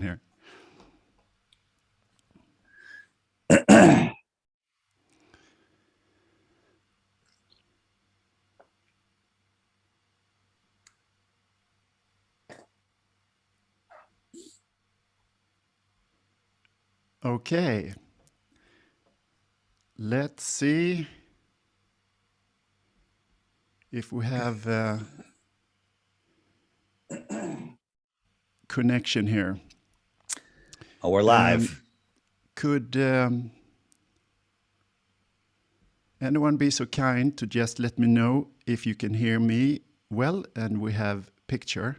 here. Okay. Let's see if we have connection here. Oh, we're live. Could anyone be so kind to just let me know if you can hear me well and we have picture?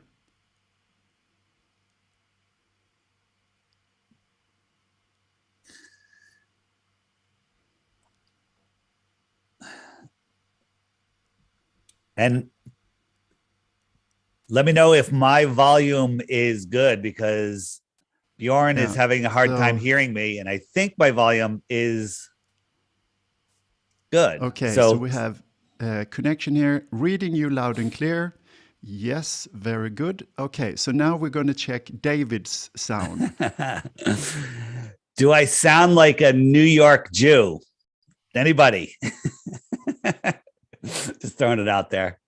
And let me know if my volume is good, because Björn is having a hard time hearing me, and I think my volume is good. Okay, so we have connection here, reading you loud and clear. Yes, very good. Okay, so now we're going to check David's sound. Do I sound like a New York Jew? Anybody? Just throwing it out there.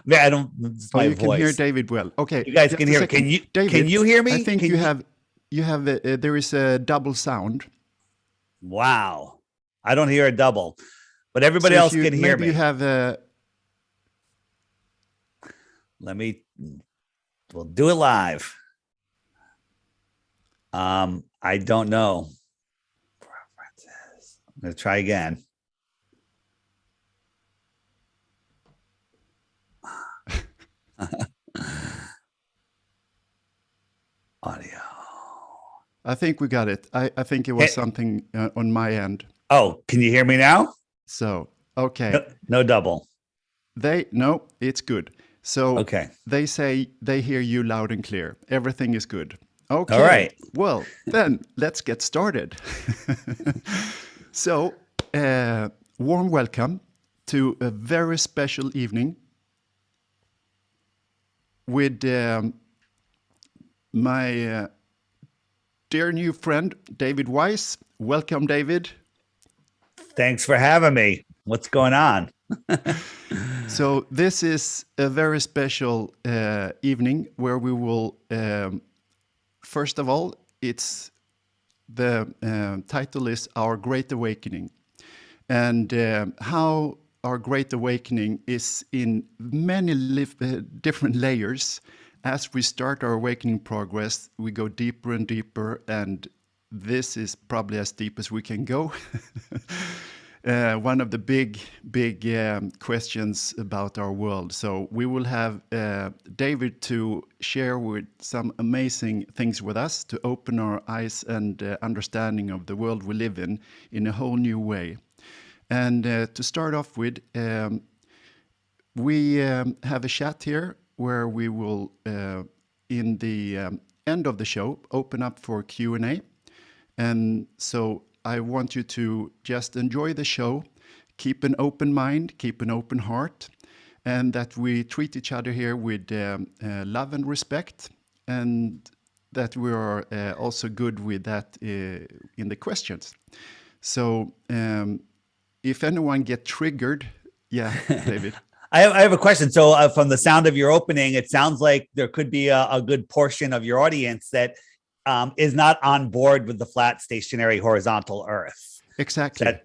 Man, I don't. It's my you voice. Can hear David well. Okay, you guys can hear. Can you? David, can you hear me? I think you have. There is a double sound. Wow, I don't hear a double, but everybody else can hear me. Maybe you have a. We'll do it live. I don't know. I'm gonna try again. Audio. I think we got it. I think it was something on my end. Oh, can you hear me now? So, okay. No double. No, it's good. So okay. They say they hear you loud and clear. Everything is good. Okay. All right. Well, then let's get started. So, warm welcome to a very special evening with my dear new friend, David Weiss. Welcome, David. Thanks for having me. What's going on? So this is a very special evening where we will, first of all, it's the title is Our Great Awakening. And how our Great Awakening is in many different layers. As we start our awakening progress, we go deeper and deeper, and this is probably as deep as we can go. One of the big questions about our world. So we will have David to share with some amazing things with us to open our eyes and understanding of the world we live in a whole new way. And to start off with, we have a chat here where we will, in the end of the show, open up for Q&A. And so I want you to just enjoy the show, keep an open mind, keep an open heart, and that we treat each other here with love and respect, and that we are also good with that in the questions. So if anyone get triggered, yeah, David. I have a question. So from the sound of your opening, it sounds like there could be a good portion of your audience that is not on board with the flat, stationary, horizontal Earth. Exactly.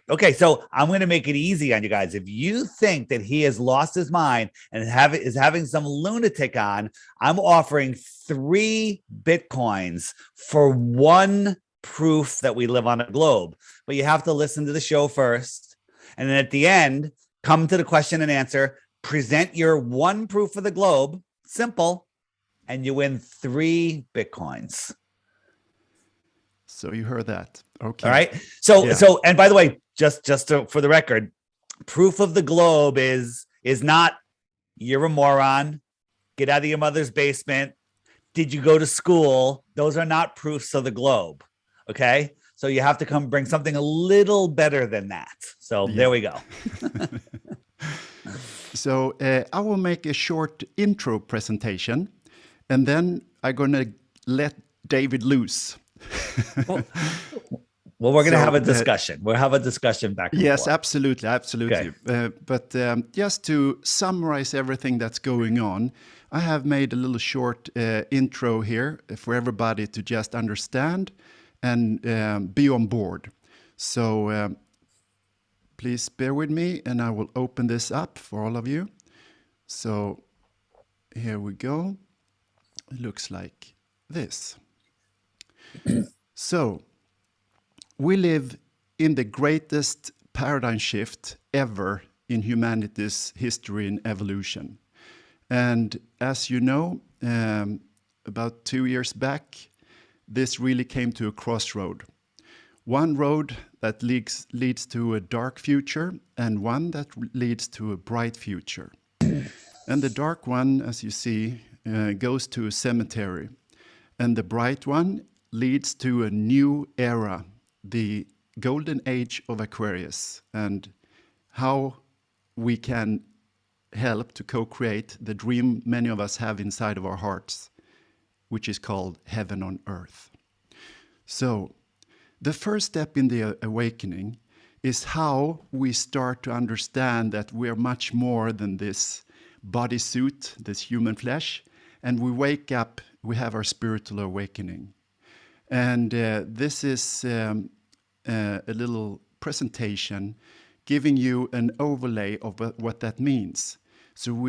Okay, so I'm going to make it easy on you guys. If you think that he has lost his mind and is having some lunatic on, I'm offering 3 Bitcoins for 1 proof that we live on a globe. But you have to listen to the show first. And then at the end, come to the question and answer, present your 1 proof of the globe, simple, and you win 3 Bitcoins. So you heard that. Okay. All right. So, and by the way, just for the record, proof of the globe is not you're a moron, get out of your mother's basement, did you go to school? Those are not proofs of the globe. Okay. So you have to bring something a little better than that. So there we go. So I will make a short intro presentation, and then I'm going to let David loose. Well, we're going to So, have a discussion. We'll have a discussion back and Yes, forth. absolutely, absolutely. But just to summarize everything that's going on, I have made a little short intro here for everybody to just understand and be on board. So please bear with me, and I will open this up for all of you. So here we go. It looks like this. So we live in the greatest paradigm shift ever in humanity's history and evolution. And as you know, about 2 years back, this really came to a crossroad. One road that leads to a dark future, and one that leads to a bright future. And the dark one, as you see, goes to a cemetery. And the bright one leads to a new era, the golden age of Aquarius, and how we can help to co-create the dream many of us have inside of our hearts, which is called heaven on earth. So the first step in the awakening is how we start to understand that we're much more than this bodysuit, this human flesh, and we wake up, we have our spiritual awakening. And this is a little presentation giving you an overlay of what that means. So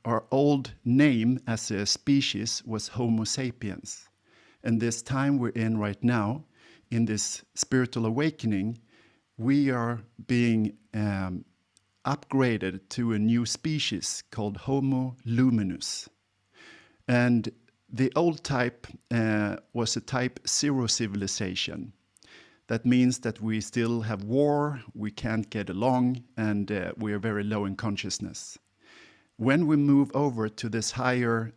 our old name as a species was Homo sapiens. And this time we're in right now, in this spiritual awakening, we are being upgraded to a new species called Homo luminous. And the old type was a type 0 civilization. That means that we still have war, we can't get along, and we are very low in consciousness. When we move over to this higher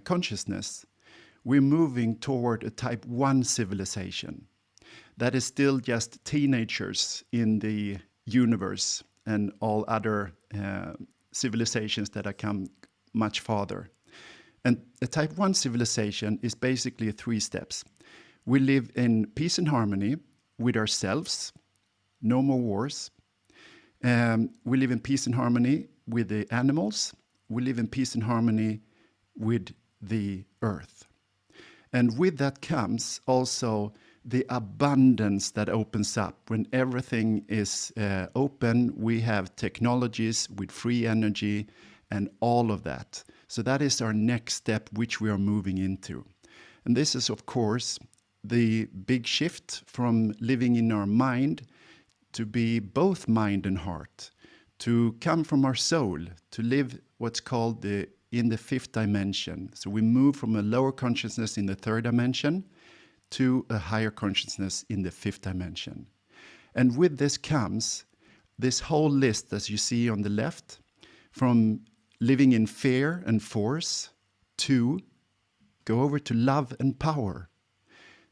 consciousness, we're moving toward a type 1 civilization. That is still just teenagers in the universe and all other civilizations that have come much farther. And a type 1 civilization is basically 3 steps. We live in peace and harmony with ourselves, no more wars. We live in peace and harmony with the animals. We live in peace and harmony with the earth. And with that comes also the abundance that opens up. When everything is open, we have technologies with free energy and all of that. So that is our next step, which we are moving into. And this is, of course, the big shift from living in our mind to be both mind and heart, to come from our soul, to live what's called in the 5th dimension. So we move from a lower consciousness in the 3rd dimension to a higher consciousness in the 5th dimension. And with this comes this whole list, as you see on the left, from living in fear and force to go over to love and power,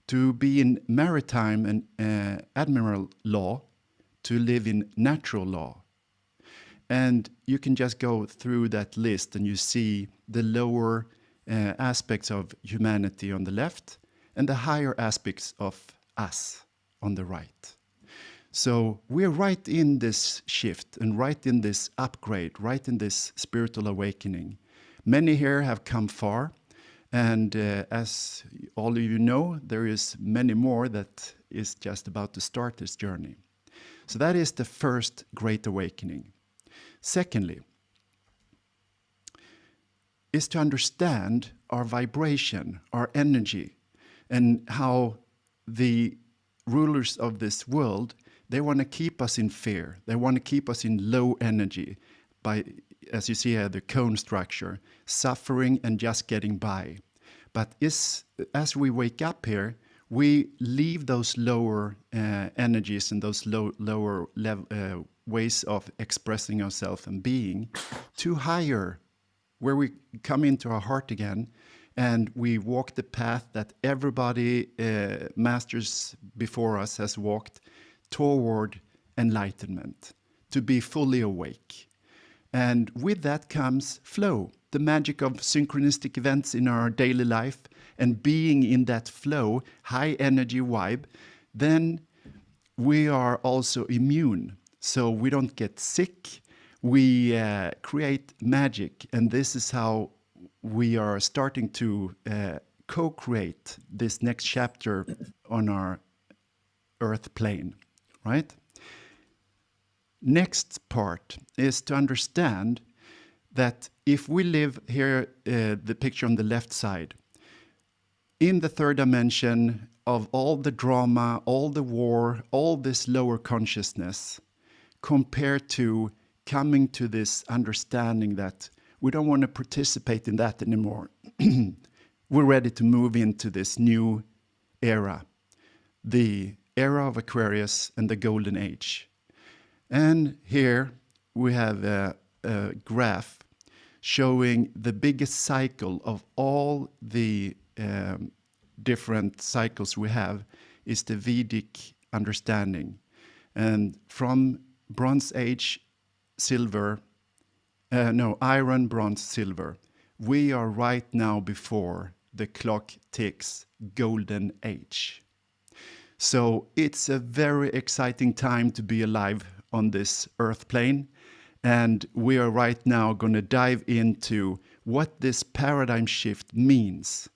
to be in maritime and admiral law, to live in natural law. And you can just go through that list and you see the lower aspects of humanity on the left and the higher aspects of us on the right. So we're right in this shift and right in this upgrade, right in this spiritual awakening. Many here have come far. And as all of you know, there is many more that is just about to start this journey. So that is the first great awakening. Secondly, is to understand our vibration, our energy, and how the rulers of this world, they want to keep us in fear. They want to keep us in low energy by, as you see here, the cone structure, suffering and just getting by. But as we wake up here, we leave those lower energies and those lower ways of expressing ourselves and being to higher, where we come into our heart again and we walk the path that everybody masters before us has walked toward enlightenment, to be fully awake. And with that comes flow, the magic of synchronistic events in our daily life, and being in that flow, high energy vibe, then we are also immune. So we don't get sick. We create magic. And this is how we are starting to co-create this next chapter on our earth plane, right? Next part is to understand that if we live here, the picture on the left side, in the third dimension of all the drama, all the war, all this lower consciousness, compared to coming to this understanding that we don't want to participate in that anymore. We're ready to move into this new era, the era of Aquarius and the Golden Age. And here we have a graph showing the biggest cycle of all the different cycles we have is the Vedic understanding. And from Bronze Age, iron, bronze, silver, we are right now before the clock ticks Golden Age. So it's a very exciting time to be alive on this earth plane. And we are right now going to dive into what this paradigm shift means.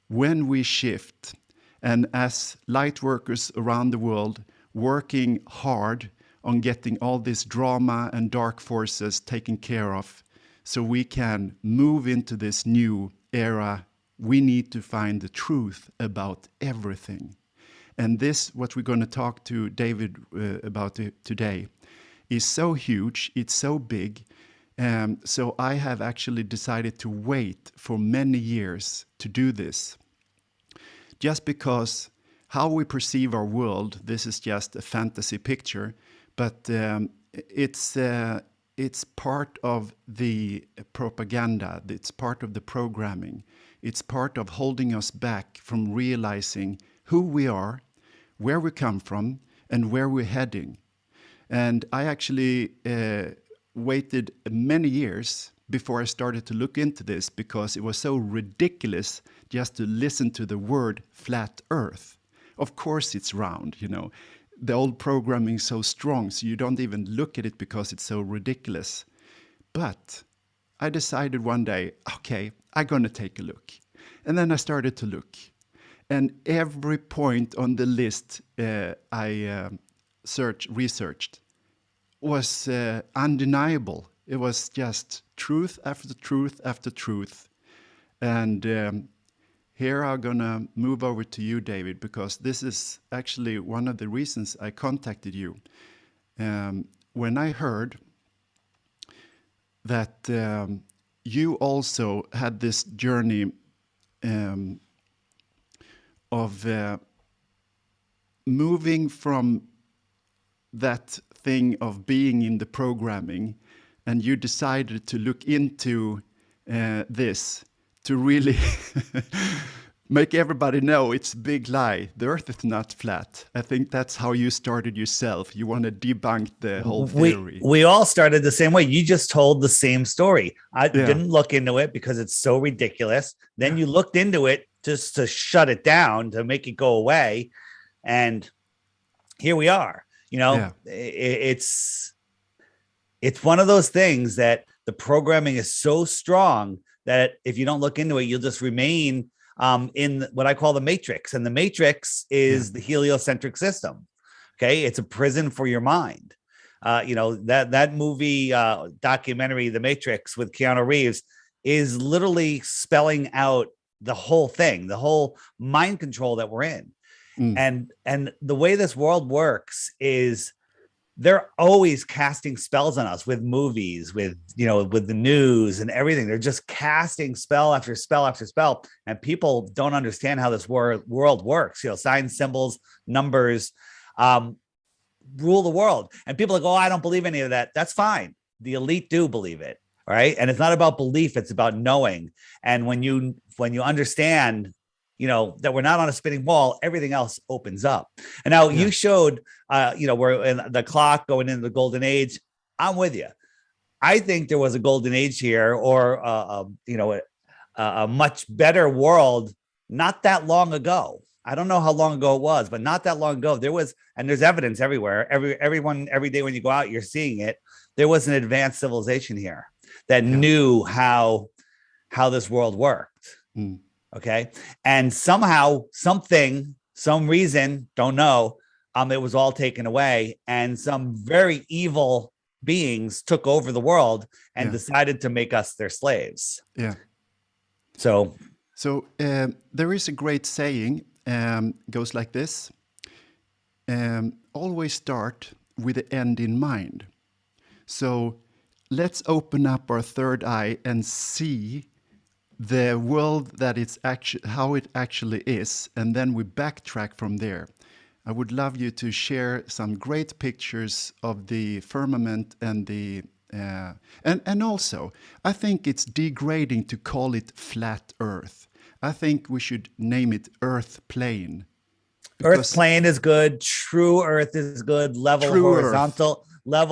When we shift, and as light workers around the world working hard on getting all this drama and dark forces taken care of, so we can move into this new era, we need to find the truth about everything. And this, what we're going to talk to David about today, is so huge, it's so big. So I have actually decided to wait for many years to do this. Just because how we perceive our world, this is just a fantasy picture, but it's part of the propaganda, it's part of the programming, it's part of holding us back from realizing who we are, where we come from, and where we're heading. And I actually waited many years before I started to look into this because it was so ridiculous just to listen to the word flat earth. Of course it's round, you know. The old programming is so strong, so you don't even look at it because it's so ridiculous. But I decided one day, okay, I'm going to take a look. And then I started to look. And every point on the list I researched was undeniable. It was just truth after truth after truth. And here I'm going to move over to you, David, because this is actually one of the reasons I contacted you. When I heard that you also had this journey of moving from that thing of being in the programming, and you decided to look into this to really make everybody know it's a big lie. The earth is not flat. I think that's how you started yourself. You want to debunk the whole theory. We all started the same way. You just told the same story. I didn't look into it because it's so ridiculous. Then you looked into it just to shut it down, to make it go away. And here we are. You know, it's one of those things that the programming is so strong that if you don't look into it, you'll just remain in what I call the matrix. And the matrix is the heliocentric system. Okay. It's a prison for your mind. You know, that movie documentary, The Matrix with Keanu Reeves, is literally spelling out the whole thing, the whole mind control that we're in. And the way this world works is they're always casting spells on us with movies, with the news and everything. They're just casting spell after spell after spell. And people don't understand how this world works. You know, signs, symbols, numbers rule the world. And people are like, oh, I don't believe any of that. That's fine. The elite do believe it. Right. And it's not about belief. It's about knowing. And when you understand, you know, that we're not on a spinning ball, everything else opens up. And now you showed, we're in the clock going into the golden age. I'm with you. I think there was a golden age here, or, a much better world not that long ago. I don't know how long ago it was, but not that long ago, there was, and there's evidence everywhere. Everyone, every day when you go out, you're seeing it. There was an advanced civilization here that knew how this world worked. Okay. And somehow, some reason, don't know, it was all taken away, and some very evil beings took over the world and decided to make us their slaves. Yeah. So there is a great saying, goes like this: always start with the end in mind. So let's open up our third eye and see the world that it's actually, how it actually is, and then we backtrack from there. I would love you to share some great pictures of the firmament and the and also, I think it's degrading to call it flat Earth. I think we should name it Earth plane. Earth plane is good. True Earth is good. Level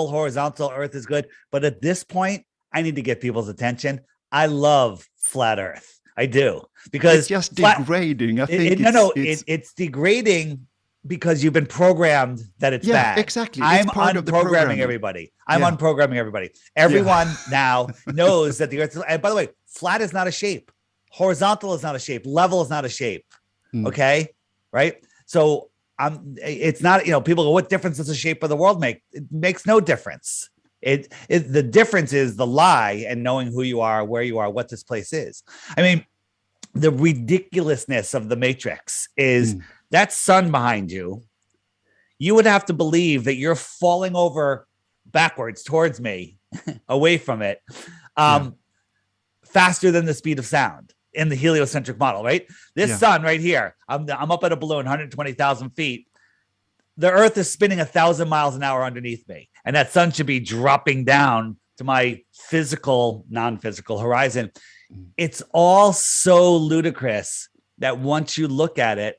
horizontal Earth is good. But at this point, I need to get people's attention. I love flat Earth. I do, because it's just degrading. I think it's degrading because you've been programmed that it's bad. Exactly. I'm unprogramming everybody. Unprogramming everybody. Everyone now knows that the Earth is, and by the way, flat is not a shape. Horizontal is not a shape. Level is not a shape. Okay. Right. So it's not, people go, what difference does the shape of the world make? It makes no difference. The difference is the lie and knowing who you are, where you are, what this place is. I mean, the ridiculousness of the Matrix is that sun behind you. You would have to believe that you're falling over backwards towards me, away from it, faster than the speed of sound in the heliocentric model, right? This sun right here, I'm up at a balloon, 120,000 feet. The Earth is spinning 1,000 miles an hour underneath me, and that sun should be dropping down to my physical, non-physical horizon. It's all so ludicrous that once you look at it,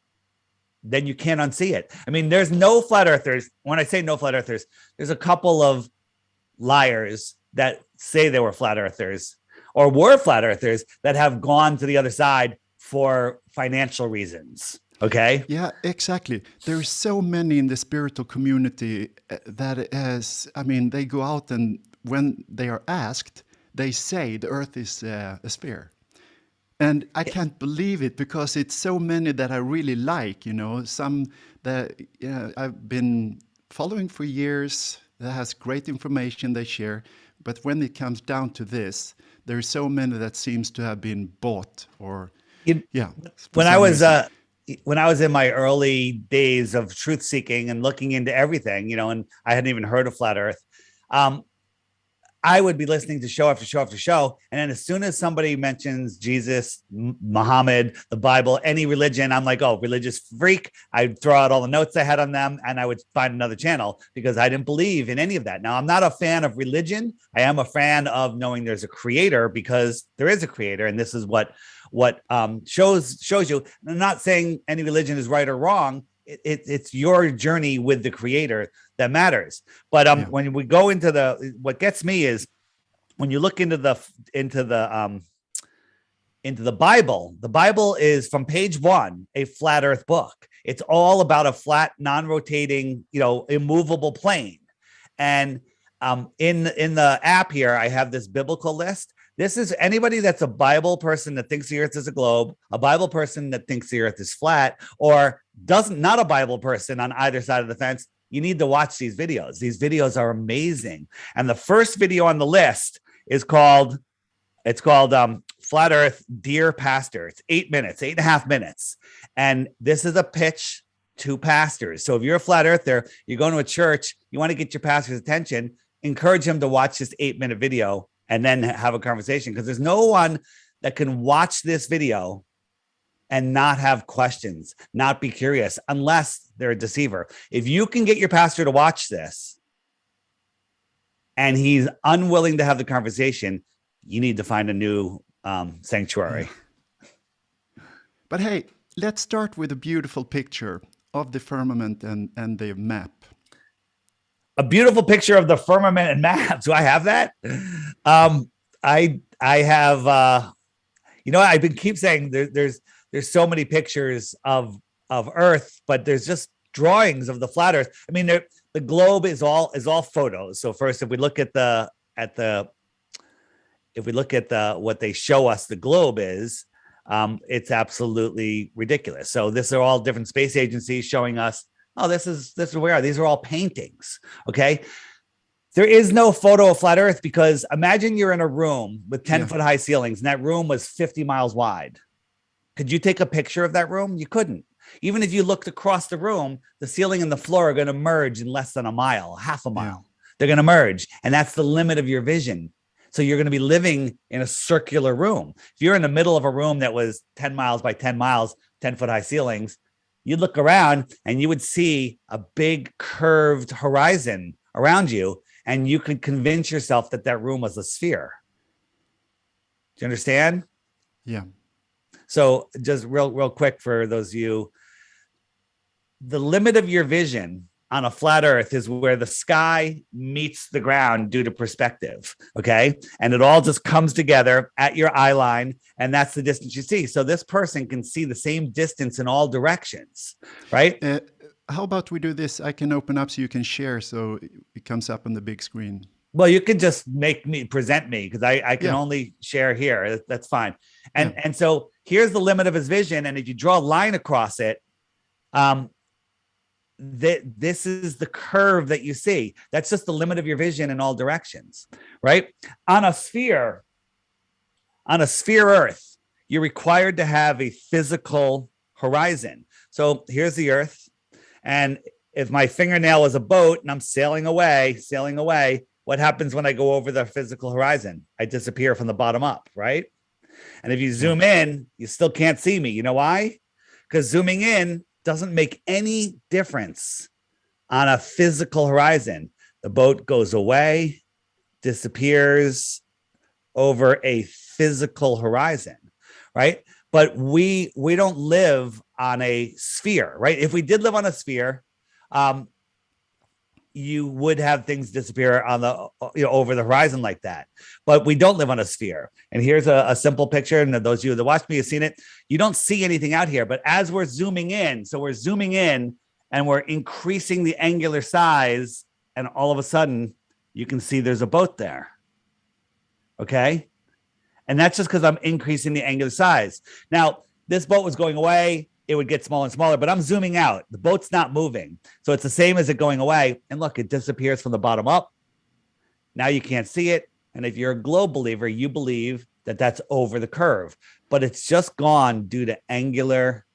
then you can't unsee it. I mean, there's no flat earthers. When I say no flat earthers, there's a couple of liars that say they were flat earthers or were flat earthers that have gone to the other side for financial reasons. Okay. Yeah, exactly. There's so many in the spiritual community that they go out, and when they are asked, they say the Earth is a sphere. And I can't believe it, because it's so many that I really like, some that I've been following for years, that has great information they share. But when it comes down to this, there's so many that seems to have been bought or, When I was in my early days of truth seeking and looking into everything, and I hadn't even heard of flat Earth, I would be listening to show after show after show. And then as soon as somebody mentions Jesus, Muhammad, the Bible, any religion, I'm like, oh, religious freak. I'd throw out all the notes I had on them, and I would find another channel, because I didn't believe in any of that. Now, I'm not a fan of religion. I am a fan of knowing there's a creator, because there is a creator. And this is what shows you. I'm not saying any religion is right or wrong. It's your journey with the creator that matters. But when we go into what gets me is when you look into the Bible is, from page 1, a flat earth book. It's all about a flat, non-rotating, immovable plane. And in the app here, I have this biblical list. This is anybody that's a Bible person that thinks the Earth is a globe, a Bible person that thinks the Earth is flat, or not a Bible person on either side of the fence. You need to watch these videos. These videos are amazing. And the first video on the list is called Flat Earth Dear Pastor. It's 8.5 minutes. And this is a pitch to pastors. So if you're a flat earther, you're going to a church, you want to get your pastor's attention, encourage him to watch this 8-minute video and then have a conversation, because there's no one that can watch this video and not have questions, not be curious, unless they're a deceiver. If you can get your pastor to watch this and he's unwilling to have the conversation, you need to find a new sanctuary. But hey, let's start with a beautiful picture of the firmament and the map. A beautiful picture of the firmament and map. Do I have that? I have, You know, I've been keep saying there's so many pictures of Earth, but there's just drawings of the flat Earth. I mean, the globe is all photos. So first, if we look at what they show us the globe is, it's absolutely ridiculous. So this are all different space agencies showing us, oh, this is where we are. These are all paintings. Okay. There is no photo of flat Earth, because imagine you're in a room with 10-foot high ceilings and that room was 50 miles wide. Could you take a picture of that room? You couldn't. Even if you looked across the room, the ceiling and the floor are going to merge in less than a mile, half a mile. They're going to merge. And that's the limit of your vision. So you're going to be living in a circular room. If you're in the middle of a room that was 10 miles by 10 miles, 10-foot high ceilings, you'd look around and you would see a big curved horizon around you. And you could convince yourself that that room was a sphere. Do you understand? Yeah. So just real quick for those of you, the limit of your vision on a flat Earth is where the sky meets the ground due to perspective. Okay. And it all just comes together at your eye line. And that's the distance you see. So this person can see the same distance in all directions, right? How about we do this? I can open up so you can share, so it comes up on the big screen. Well, you can just present me, because I can only share here. That's fine. And so here's the limit of his vision. And if you draw a line across it, this is the curve that you see. That's just the limit of your vision in all directions, right? On a sphere Earth, you're required to have a physical horizon. So here's the Earth. And if my fingernail is a boat and I'm sailing away, what happens when I go over the physical horizon? I disappear from the bottom up, right? And if you zoom in, you still can't see me. You know why? Because zooming in doesn't make any difference on a physical horizon. The boat goes away, disappears over a physical horizon, right? But we don't live on a sphere, right? If we did live on a sphere, you would have things disappear on the over the horizon like that. But we don't live on a sphere. And here's a simple picture. And those of you that watched me have seen it. You don't see anything out here. But as we're zooming in, so we're zooming in and we're increasing the angular size, and all of a sudden you can see there's a boat there. Okay. And that's just because I'm increasing the angular size. Now, this boat was going away. It would get smaller and smaller, but I'm zooming out. The boat's not moving. So it's the same as it going away. And look, it disappears from the bottom up. Now you can't see it. And if you're a globe believer, you believe that that's over the curve, but it's just gone due to angular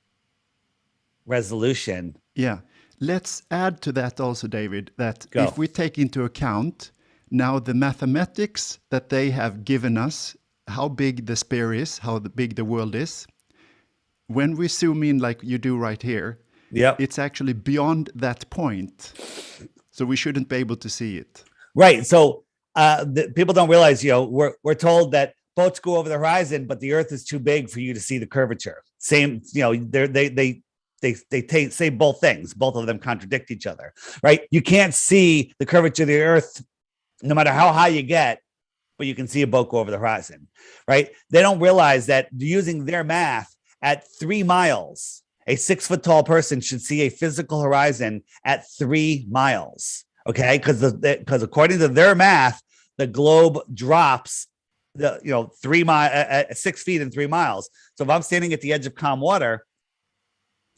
resolution. Yeah. Let's add to that also, David, that if we take into account now the mathematics that they have given us, how big the sphere is, how big the world is, when we zoom in like you do right here, it's actually beyond that point. So we shouldn't be able to see it. Right. So people don't realize, we're told that boats go over the horizon, but the Earth is too big for you to see the curvature. Same, they say both things. Both of them contradict each other, right? You can't see the curvature of the Earth no matter how high you get, but you can see a boat go over the horizon, right? They don't realize that using their math, at 3 miles, a 6-foot tall person should see a physical horizon at 3 miles. Okay, because according to their math, the globe drops 6 feet in 3 miles. So if I'm standing at the edge of calm water,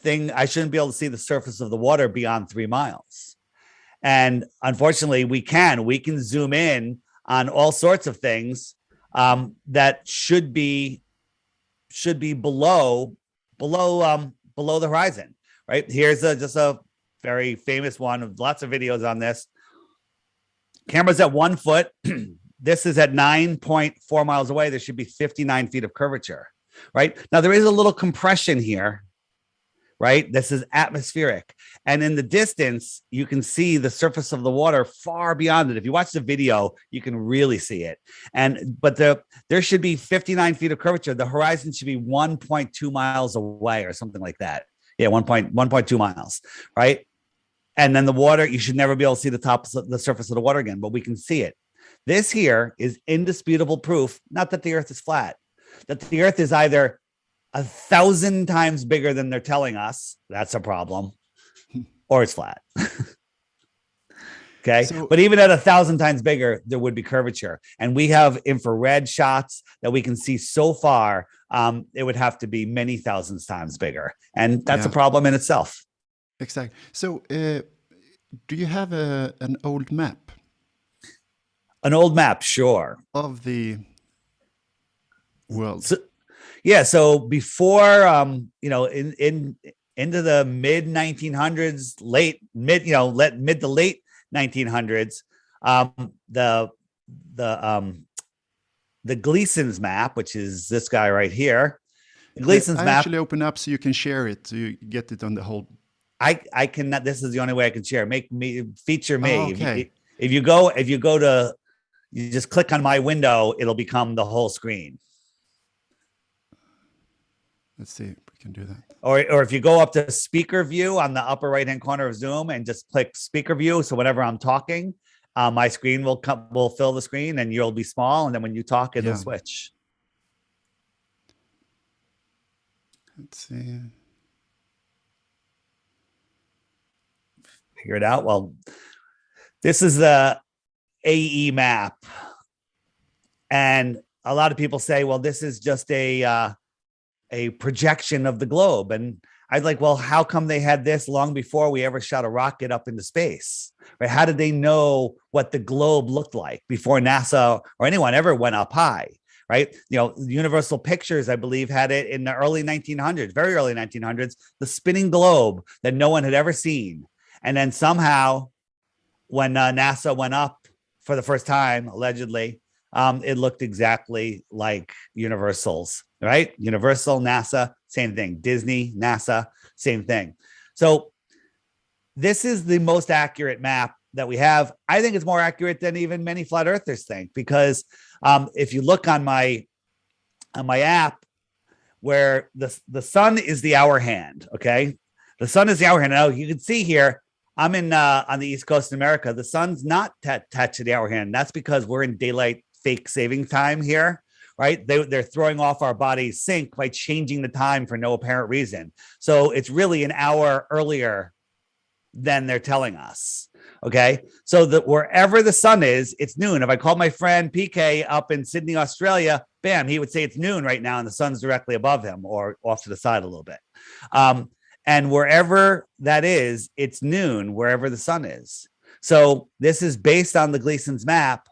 I shouldn't be able to see the surface of the water beyond 3 miles. And unfortunately, we can zoom in on all sorts of things that should be below the horizon, right? Here's just a very famous one of lots of videos on this. Camera's at 1 foot. This is at 9.4 miles away. There should be 59 feet of curvature, right? Now there is a little compression here, right? This is atmospheric. And in the distance, you can see the surface of the water far beyond it. If you watch the video, you can really see it. But there should be 59 feet of curvature. The horizon should be 1.2 miles away or something like that. Yeah, 1.2 miles, right? And then the water, you should never be able to see the surface of the water again, but we can see it. This here is indisputable proof, not that the Earth is flat, that the Earth is either 1,000 times bigger than they're telling us, that's a problem, or it's flat. Okay. So, but even at 1,000 times bigger, there would be curvature. And we have infrared shots that we can see so far. It would have to be many thousands times bigger. And that's a problem in itself. Exactly. So do you have an old map? An old map, sure. Of the world. So before, into the mid 1900s, mid to late 1900s, the Gleason's map, which is this guy right here, Gleason's map. Actually open up so you can share it, so you get it on the whole. I cannot. This is the only way I can share. Feature me. Oh, okay. If you go to, you just click on my window, it'll become the whole screen. Let's see if we can do that. Or if you go up to speaker view on the upper right-hand corner of Zoom and just click speaker view. So whenever I'm talking, my screen will fill the screen and you'll be small. And then when you talk, it'll switch. Let's see. Figure it out. Well, this is the AE map. And a lot of people say, well, this is just a projection of the globe. And I'd like, well, how come they had this long before we ever shot a rocket up into space? Right? How did they know what the globe looked like before NASA or anyone ever went up high? Right? Universal Pictures, I believe, had it in the early 1900s, very early 1900s, the spinning globe that no one had ever seen. And then somehow when NASA went up for the first time, allegedly, it looked exactly like Universal's, right? Universal, NASA, same thing. Disney, NASA, same thing. So this is the most accurate map that we have. I think it's more accurate than even many flat earthers think, because if you look on my app, where the sun is the hour hand, okay? The sun is the hour hand. Now you can see here, I'm in on the East Coast of America. The sun's not attached to the hour hand. That's because we're in daylight fake saving time here, right? They're throwing off our body's sync by changing the time for no apparent reason. So it's really an hour earlier than they're telling us. Okay. So that wherever the sun is, it's noon. If I called my friend PK up in Sydney, Australia, bam, he would say it's noon right now and the sun's directly above him or off to the side a little bit. And wherever that is, it's noon, wherever the sun is. So this is based on the Gleason's map.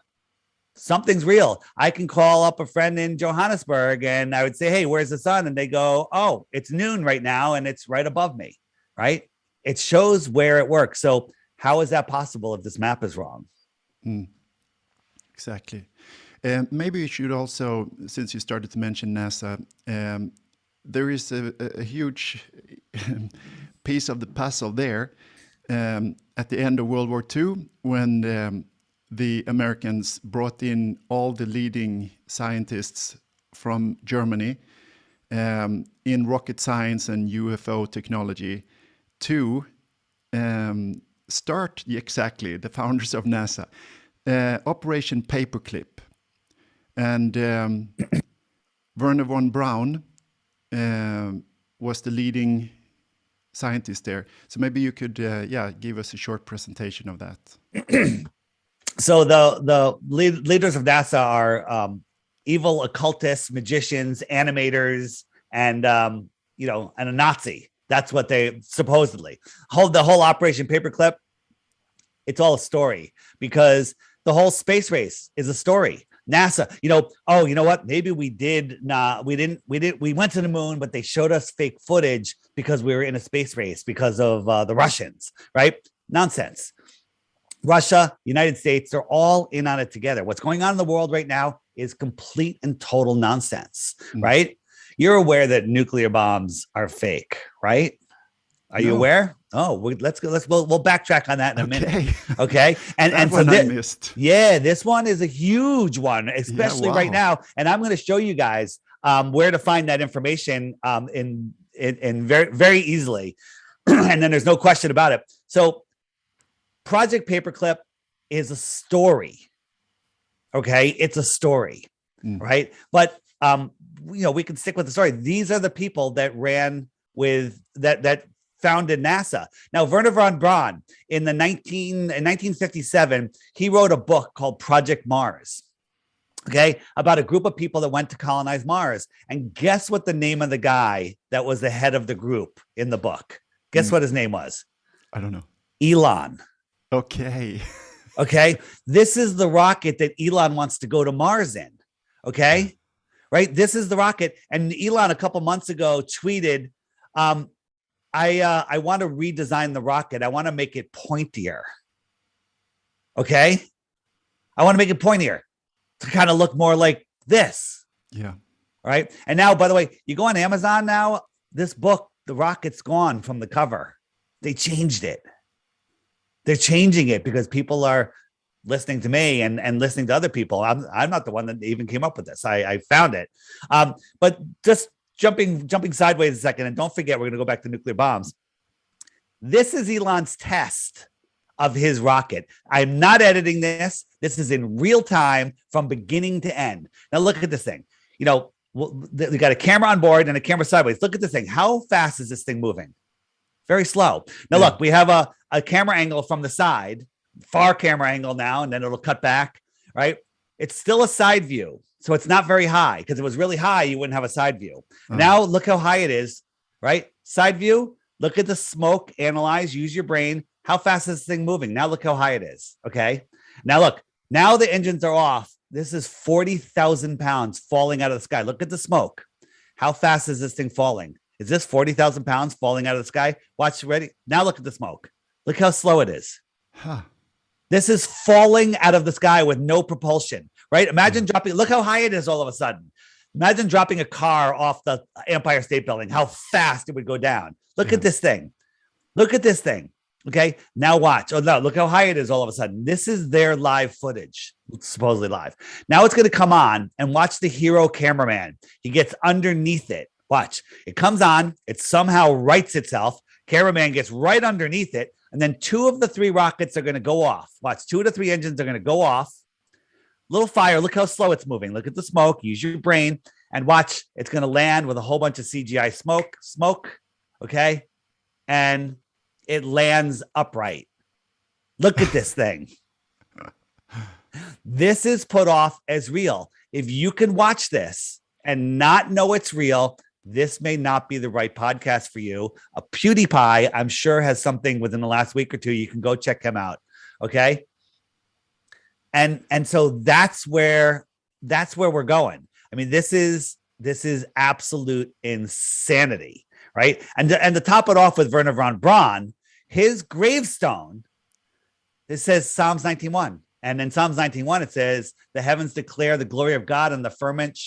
Something's real. I can call up a friend in Johannesburg and I would say, hey, where's the sun? And they go, oh, it's noon right now and it's right above me, right? It shows where it works. So how is that possible if this map is wrong? Exactly. Maybe you should also, since you started to mention NASA, there is a huge piece of the puzzle there at the end of World War II, when the Americans brought in all the leading scientists from Germany in rocket science and UFO technology to start exactly the founders of NASA, Operation Paperclip. And Werner von Braun was the leading scientist there. So maybe you could, give us a short presentation of that. So the leaders of NASA are evil occultists, magicians, animators, and and a Nazi. That's what they supposedly the whole Operation Paperclip. It's all a story, because the whole space race is a story. NASA, you know what? Maybe we went to the moon, but they showed us fake footage because we were in a space race because of the Russians, right? Nonsense. Russia, United States, they're all in on it together. What's going on in the world right now is complete and total nonsense, right? You're aware that nuclear bombs are fake, right? Are you aware? Oh, let's go. We'll backtrack on that in a minute. Okay. And so this one is a huge one, especially right now. And I'm going to show you guys where to find that information in very, very easily. And then there's no question about it. So Project Paperclip is a story. Okay. It's a story, right? But we can stick with the story. These are the people that ran with that founded NASA. Now, Wernher von Braun in 1957, he wrote a book called Project Mars. Okay, about a group of people that went to colonize Mars. And guess what the name of the guy that was the head of the group in the book? Guess what his name was? I don't know. Elon. Okay. Okay. This is the rocket that Elon wants to go to Mars in. Okay. Right. This is the rocket. And Elon a couple months ago tweeted, I want to redesign the rocket. I want to make it pointier. Okay. I want to make it pointier to kind of look more like this. Yeah. Right. And now, by the way, you go on Amazon now, this book, the rocket's gone from the cover. They changed it. They're changing it because people are listening to me and listening to other people. I'm not the one that even came up with this. I found it. But just jumping sideways a second, and don't forget, we're going to go back to nuclear bombs. This is Elon's test of his rocket. I'm not editing this. This is in real time from beginning to end. Now look at this thing. We got a camera on board and a camera sideways. Look at this thing. How fast is this thing moving? Very slow. Now look, we have a camera angle from the side, far camera angle now, and then it'll cut back, right? It's still a side view. So it's not very high, because if it was really high, you wouldn't have a side view. Now look how high it is, right? Side view, look at the smoke, analyze, use your brain. How fast is this thing moving? Now look how high it is, okay? Now look, now the engines are off. This is 40,000 pounds falling out of the sky. Look at the smoke. How fast is this thing falling? Is this 40,000 pounds falling out of the sky? Watch, ready? Now look at the smoke. Look how slow it is. Huh. This is falling out of the sky with no propulsion, right? Imagine dropping, look how high it is all of a sudden. Imagine dropping a car off the Empire State Building, how fast it would go down. Look at this thing. Look at this thing. Okay, now watch. Oh no, look how high it is all of a sudden. This is their live footage, supposedly live. Now it's going to come on, and watch the hero cameraman. He gets underneath it. Watch. It comes on. It somehow rights itself. Cameraman gets right underneath it. And then 2 of the 3 rockets are going to go off. Watch. 2 of the 3 engines are going to go off. Little fire. Look how slow it's moving. Look at the smoke. Use your brain. And watch. It's going to land with a whole bunch of CGI smoke. Okay. And it lands upright. Look at this thing. This is put off as real. If you can watch this and not know it's real, this may not be the right podcast for you. A PewDiePie, I'm sure, has something within the last week or 2. You can go check him out. Okay. And so that's where we're going. I mean, this is absolute insanity, right? And to top it off with Wernher von Braun, his gravestone, it says Psalms 91. And in Psalms 91, it says, the heavens declare the glory of God, and the firmament,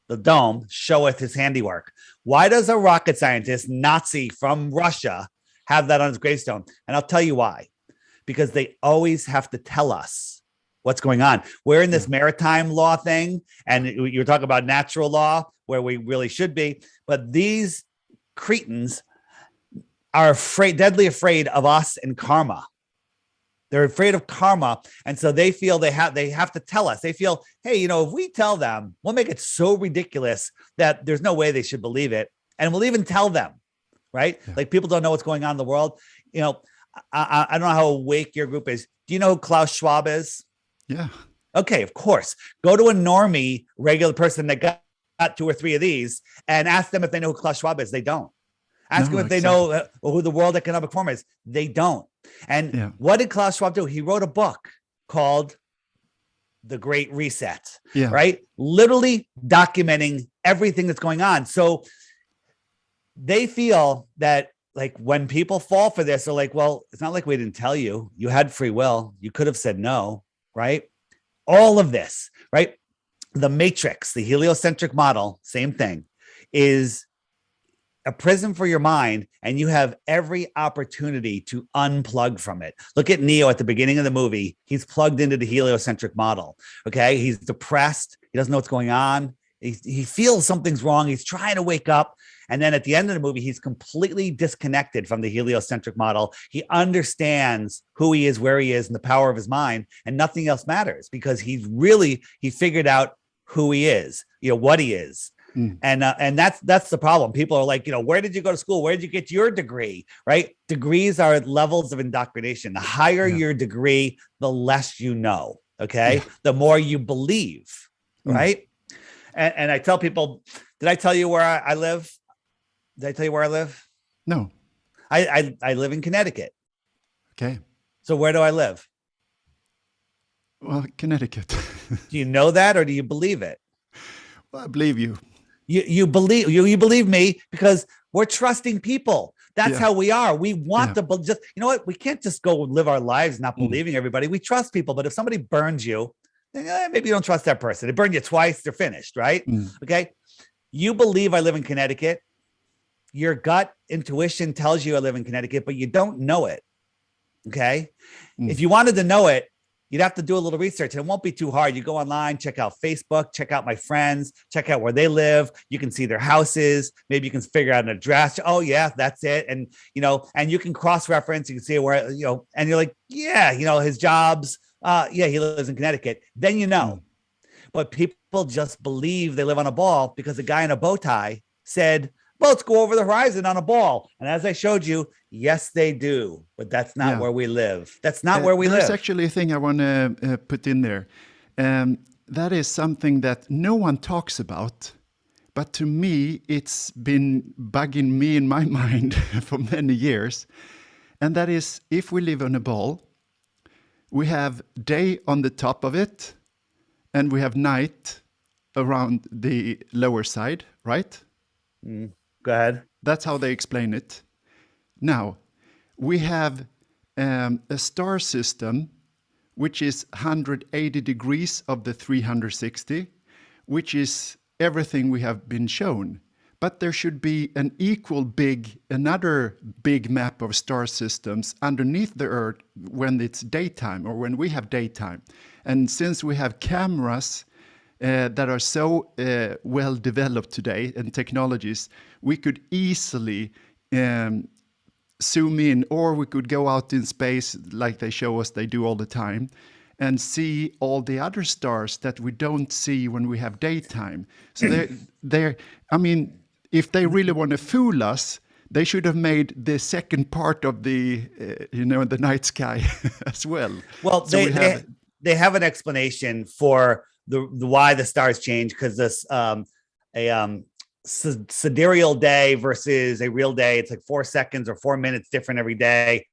the dome, showeth his handiwork. Why does a rocket scientist, Nazi from Russia, have that on his gravestone? And I'll tell you why. Because they always have to tell us what's going on. We're in this maritime law thing, and you're talking about natural law, where we really should be. But these cretins are deadly afraid of us and karma. They're afraid of karma. And so they feel they have to tell us. They feel, hey, if we tell them, we'll make it so ridiculous that there's no way they should believe it. And we'll even tell them, right? Yeah. Like, people don't know what's going on in the world. I don't know how awake your group is. Do you know who Klaus Schwab is? Yeah. Okay, of course. Go to a normie, regular person that got 2 or 3 of these and ask them if they know who Klaus Schwab is. They don't. Ask them if they know who the World Economic Forum is. They don't. And what did Klaus Schwab do? He wrote a book called The Great Reset, right? Literally documenting everything that's going on. So they feel that, like, when people fall for this, they're like, well, it's not like we didn't tell you. You had free will. You could have said no, right? All of this, right? The matrix, the heliocentric model, same thing, is a prison for your mind, and you have every opportunity to unplug from it. Look at Neo at the beginning of the movie. He's plugged into the heliocentric model. Okay. He's depressed. He doesn't know what's going on. He feels something's wrong. He's trying to wake up. And then at the end of the movie, he's completely disconnected from the heliocentric model. He understands who he is, where he is, and the power of his mind, and nothing else matters, because he figured out who he is, what he is. And that's the problem. People are like, where did you go to school? Where did you get your degree? Right? Degrees are levels of indoctrination. The higher your degree, the less you know. Okay. The more you believe. Right. And I tell people, did I tell you where I live? Did I tell you where I live? No. I live in Connecticut. Okay. So where do I live? Well, Connecticut. Do you know that, or do you believe it? Well, I believe you. You believe me because we're trusting people. That's how we are. We want to just, what? We can't just go live our lives not believing everybody. We trust people. But if somebody burns you, then maybe you don't trust that person. They burned you twice, they're finished, right? Okay. You believe I live in Connecticut. Your gut intuition tells you I live in Connecticut, but you don't know it. Okay. If you wanted to know it, you'd have to do a little research. It won't be too hard. You go online, check out Facebook, check out my friends, check out where they live. You can see their houses. Maybe you can figure out an address. Oh yeah, that's it. And, and you can cross-reference. You can see where, and you're like, his jobs. He lives in Connecticut. Then but people just believe they live on a ball because a guy in a bow tie said, boats go over the horizon on a ball. And as I showed you, yes, they do. But that's not where we live. That's not where we live. There's actually a thing I want to put in there. That is something that no one talks about. But to me, it's been bugging me in my mind for many years. And that is, if we live on a ball, we have day on the top of it, and we have night around the lower side, right? Go ahead. That's how they explain it. Now, we have a star system, which is 180 degrees of the 360, which is everything we have been shown. But there should be another big map of star systems underneath the Earth when it's daytime or when we have daytime. And since we have cameras that are so well developed today and technologies, we could easily zoom in, or we could go out in space like they show us they do all the time, and see all the other stars that we don't see when we have daytime. So if they really want to fool us, they should have made the second part of the the night sky as well. Well, so they have an explanation for the why the stars change, because this sidereal day versus a real day, it's like 4 seconds or 4 minutes different every day.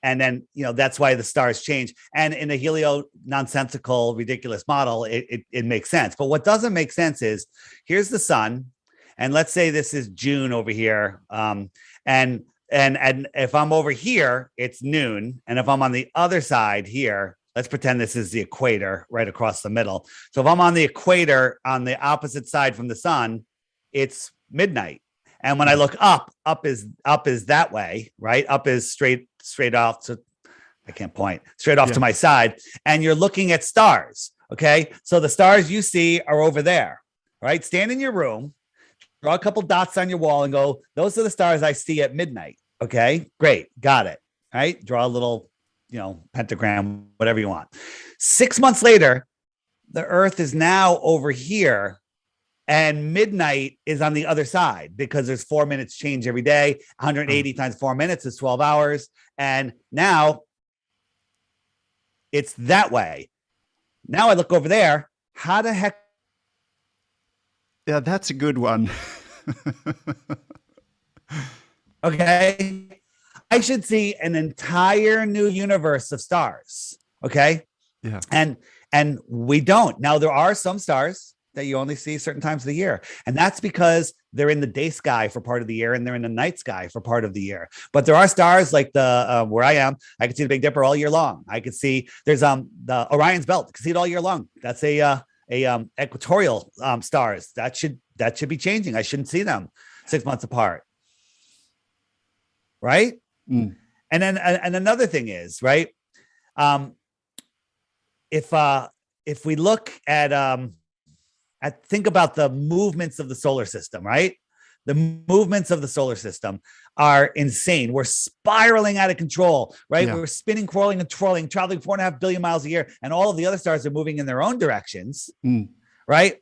And then, that's why the stars change. And in a helio nonsensical, ridiculous model, it makes sense. But what doesn't make sense is, here's the sun. And let's say this is June over here. And if I'm over here, it's noon. And if I'm on the other side here, let's pretend this is the equator right across the middle. So if I'm on the equator on the opposite side from the sun, it's midnight. And when I look up is that way, right? Up is straight off to, I can't point, straight off to my side. And you're looking at stars. Okay. So the stars you see are over there, right? Stand in your room, draw a couple dots on your wall and go, those are the stars I see at midnight. Okay, great. Got it. All right. Draw a little, pentagram, whatever you want. 6 months later, the Earth is now over here and midnight is on the other side, because there's 4 minutes change every day. 180 times 4 minutes is 12 hours. And now it's that way. Now I look over there. How the heck? Yeah, that's a good one. Okay. I should see an entire new universe of stars. Okay. Yeah. And we don't. Now, there are some stars that you only see certain times of the year. And that's because they're in the day sky for part of the year and they're in the night sky for part of the year. But there are stars like the where I am, I can see the Big Dipper all year long. I could see there's the Orion's Belt. I can see it all year long. That's a equatorial stars. That should be changing. I shouldn't see them 6 months apart. Right? And then and another thing is, right? If we look at think about the movements of the solar system, right? The movements of the solar system are insane. We're spiraling out of control, right? Yeah. We're spinning, crawling, and twirling, traveling 4.5 billion miles a year, and all of the other stars are moving in their own directions, right?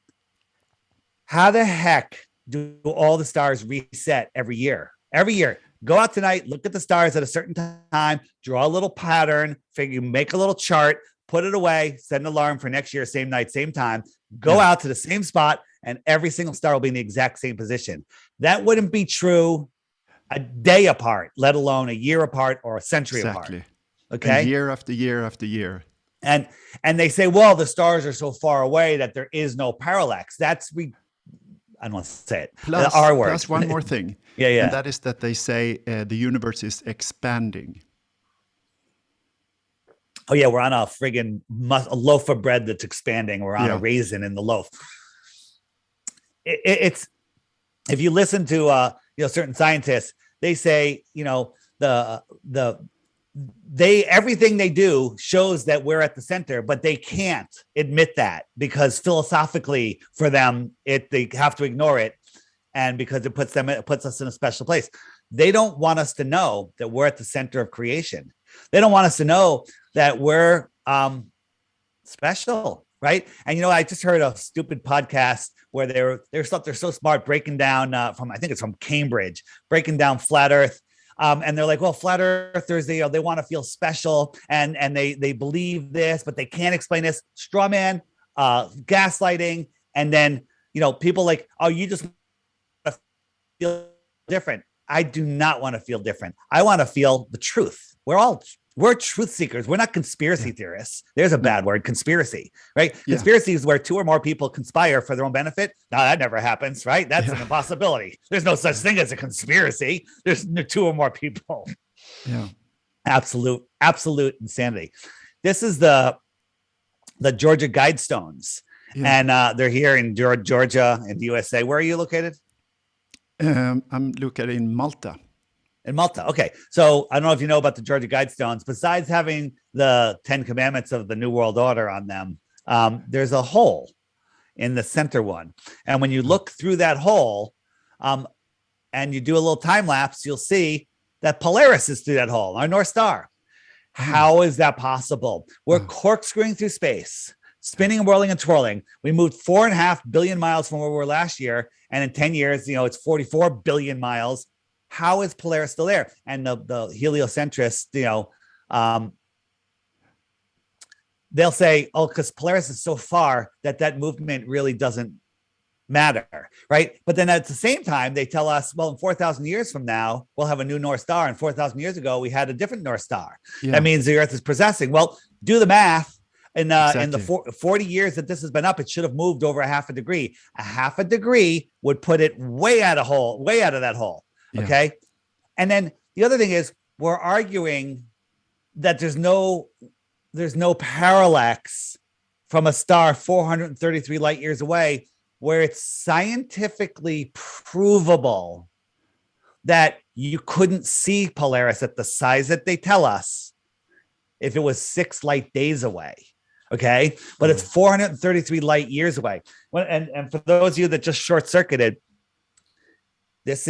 How the heck do all the stars reset every year? Every year. Go out tonight, look at the stars at a certain time, draw a little pattern, make a little chart, put it away, set an alarm for next year, same night, same time, go out to the same spot, and every single star will be in the exact same position. That wouldn't be true a day apart, let alone a year apart or a century apart. Okay. And year after year after year. And they say, well, the stars are so far away that there is no parallax. I don't want to say it. Plus, R word. Plus one more thing. Yeah. And that is that they say the universe is expanding. Oh yeah, we're on a friggin' a loaf of bread that's expanding. We're on a raisin in the loaf. It's if you listen to certain scientists, they say everything they do shows that we're at the center, but they can't admit that because philosophically for them they have to ignore it, and because it puts us in a special place. They don't want us to know that we're at the center of creation. They don't want us to know that we're special, right? And I just heard a stupid podcast where they're so smart breaking down I think it's from Cambridge, breaking down flat Earth. And they're like, well, flat earthers, they want to feel special and they believe this, but they can't explain this. Straw man, gaslighting. And then, people like, oh, you just want to feel different. I do not want to feel different. I want to feel the truth. We're truth seekers. We're not conspiracy theorists. There's a bad word, conspiracy, right? Yeah. Conspiracy is where two or more people conspire for their own benefit. No, that never happens, right? That's an impossibility. There's no such thing as a conspiracy. There's two or more people. Yeah. Absolute insanity. This is the Georgia Guidestones. Yeah. And they're here in Georgia in the USA. Where are you located? I'm located in Malta. In Malta. Okay. So I don't know if you know about the Georgia Guidestones. Besides having the 10 commandments of the New World Order on them, there's a hole in the center one. And when you look through that hole and you do a little time lapse, you'll see that Polaris is through that hole, our North Star. How is that possible? We're corkscrewing through space, spinning and whirling and twirling. We moved 4.5 billion miles from where we were last year. And in 10 years, it's 44 billion miles. How is Polaris still there? And the heliocentrists, they'll say, oh, because Polaris is so far that movement really doesn't matter, right? But then at the same time, they tell us, well, in 4,000 years from now, we'll have a new North Star. And 4,000 years ago, we had a different North Star. Yeah. That means the Earth is precessing. Well, do the math. In the 40 years that this has been up, it should have moved over a half a degree. A half a degree would put it way out of that hole. Yeah. Okay. And then the other thing is we're arguing that there's no parallax from a star 433 light years away, where it's scientifically provable that you couldn't see Polaris at the size that they tell us if it was 6 light days away. Okay. But it's 433 light years away. And for those of you that just short circuited, let's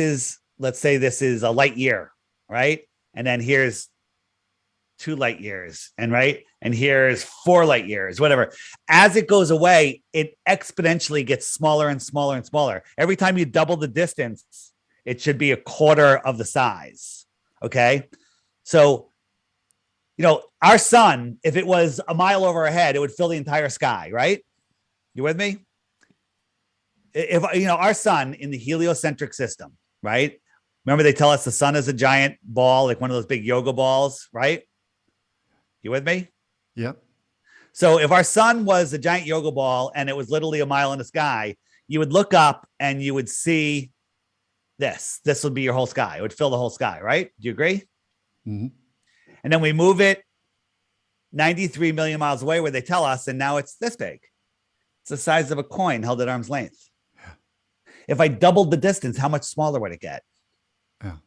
say this is a light year, right? And then here's 2 light years, and here's 4 light years, whatever. As it goes away, it exponentially gets smaller and smaller and smaller. Every time you double the distance, it should be a quarter of the size. Okay. So, our sun, if it was a mile over our head, it would fill the entire sky, right? You with me? If our sun in the heliocentric system, right? Remember, they tell us the sun is a giant ball, like one of those big yoga balls, right? You with me? Yep. So if our sun was a giant yoga ball and it was literally a mile in the sky, you would look up and you would see this. This would be your whole sky. It would fill the whole sky, right? Do you agree? Mm-hmm. And then we move it 93 million miles away where they tell us, and now it's this big. It's the size of a coin held at arm's length. Yeah. If I doubled the distance, how much smaller would it get? Yeah.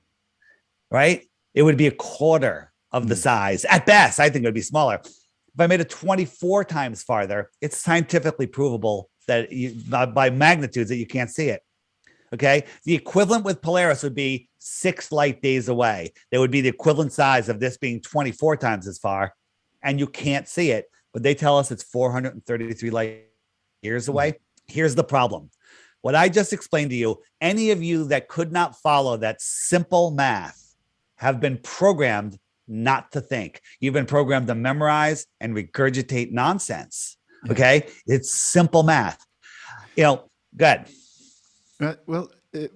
Right? It would be a quarter of the size. At best, I think it would be smaller. If I made it 24 times farther, it's scientifically provable that by magnitudes that you can't see it. Okay. The equivalent with Polaris would be 6 light days away. That would be the equivalent size of this being 24 times as far, and you can't see it, but they tell us it's 433 light years away. Here's the problem. What I just explained to you, any of you that could not follow that simple math have been programmed not to think. You've been programmed to memorize and regurgitate nonsense. Yeah. Okay. It's simple math. Good.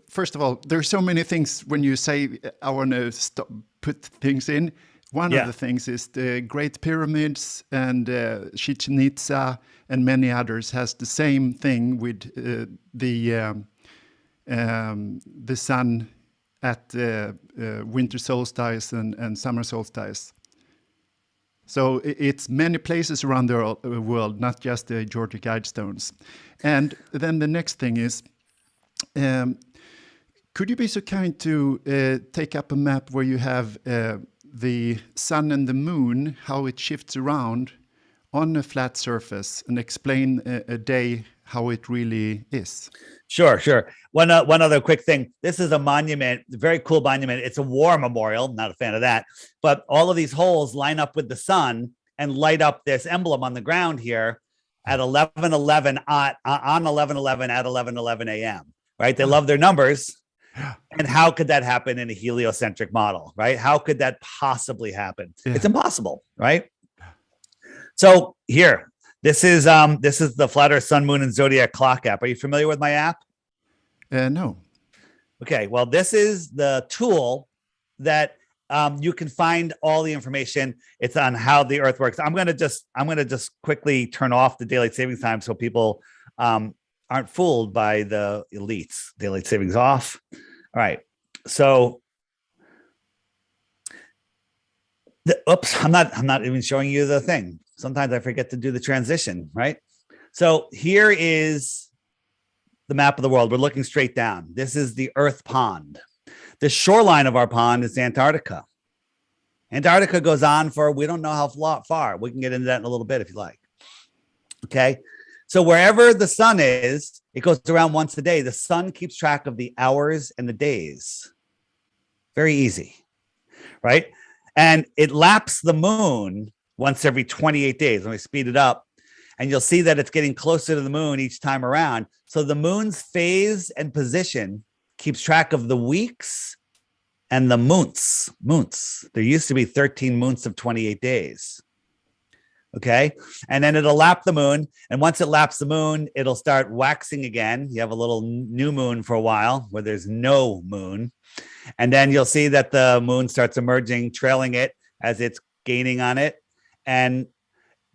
First of all, there's so many things when you say, I want to put things in. One of the things is the Great Pyramids and Chichen Itza and many others has the same thing with the sun at winter solstice and summer solstice. So it's many places around the world, not just the Georgia Guidestones. And then the next thing is, could you be so kind to take up a map where you have the sun and the moon, how it shifts around on a flat surface, and explain a day how it really is? Sure. One other quick thing. This is a monument, a very cool monument. It's a war memorial. Not a fan of that. But all of these holes line up with the sun and light up this emblem on the ground here at 11:11 on 11:11 at 11:11 a.m. Right? They love their numbers. And how could that happen in a heliocentric model? Right? How could that possibly happen? Yeah. It's impossible. Right? So here. This is the Flat Earth Sun, Moon, and Zodiac Clock app. Are you familiar with my app? No. Okay. Well, this is the tool that you can find all the information. It's on how the Earth works. I'm gonna just quickly turn off the daylight savings time so people aren't fooled by the elites. Daylight savings off. All right. So, I'm not even showing you the thing. Sometimes I forget to do the transition, right? So here is the map of the world. We're looking straight down. This is the Earth pond. The shoreline of our pond is Antarctica. Antarctica goes on for, we don't know how far. We can get into that in a little bit if you like. Okay. So wherever the sun is, it goes around once a day. The sun keeps track of the hours and the days. Very easy, right? And it laps the moon once every 28 days. Let me speed it up. And you'll see that it's getting closer to the moon each time around. So the moon's phase and position keeps track of the weeks and the moons. There used to be 13 moons of 28 days. Okay. And then it'll lap the moon. And once it laps the moon, it'll start waxing again. You have a little new moon for a while where there's no moon. And then you'll see that the moon starts emerging, trailing it as it's gaining on it. And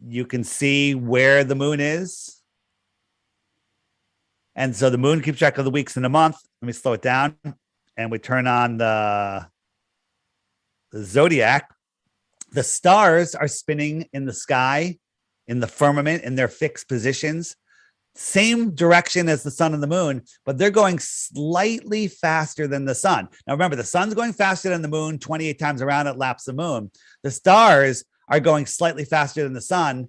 you can see where the moon is. And so the moon keeps track of the weeks in a month. Let me slow it down. And we turn on the zodiac. The stars are spinning in the sky, in the firmament, in their fixed positions. Same direction as the sun and the moon, but they're going slightly faster than the sun. Now, remember, the sun's going faster than the moon 28 times around, it laps the moon. The stars are going slightly faster than the sun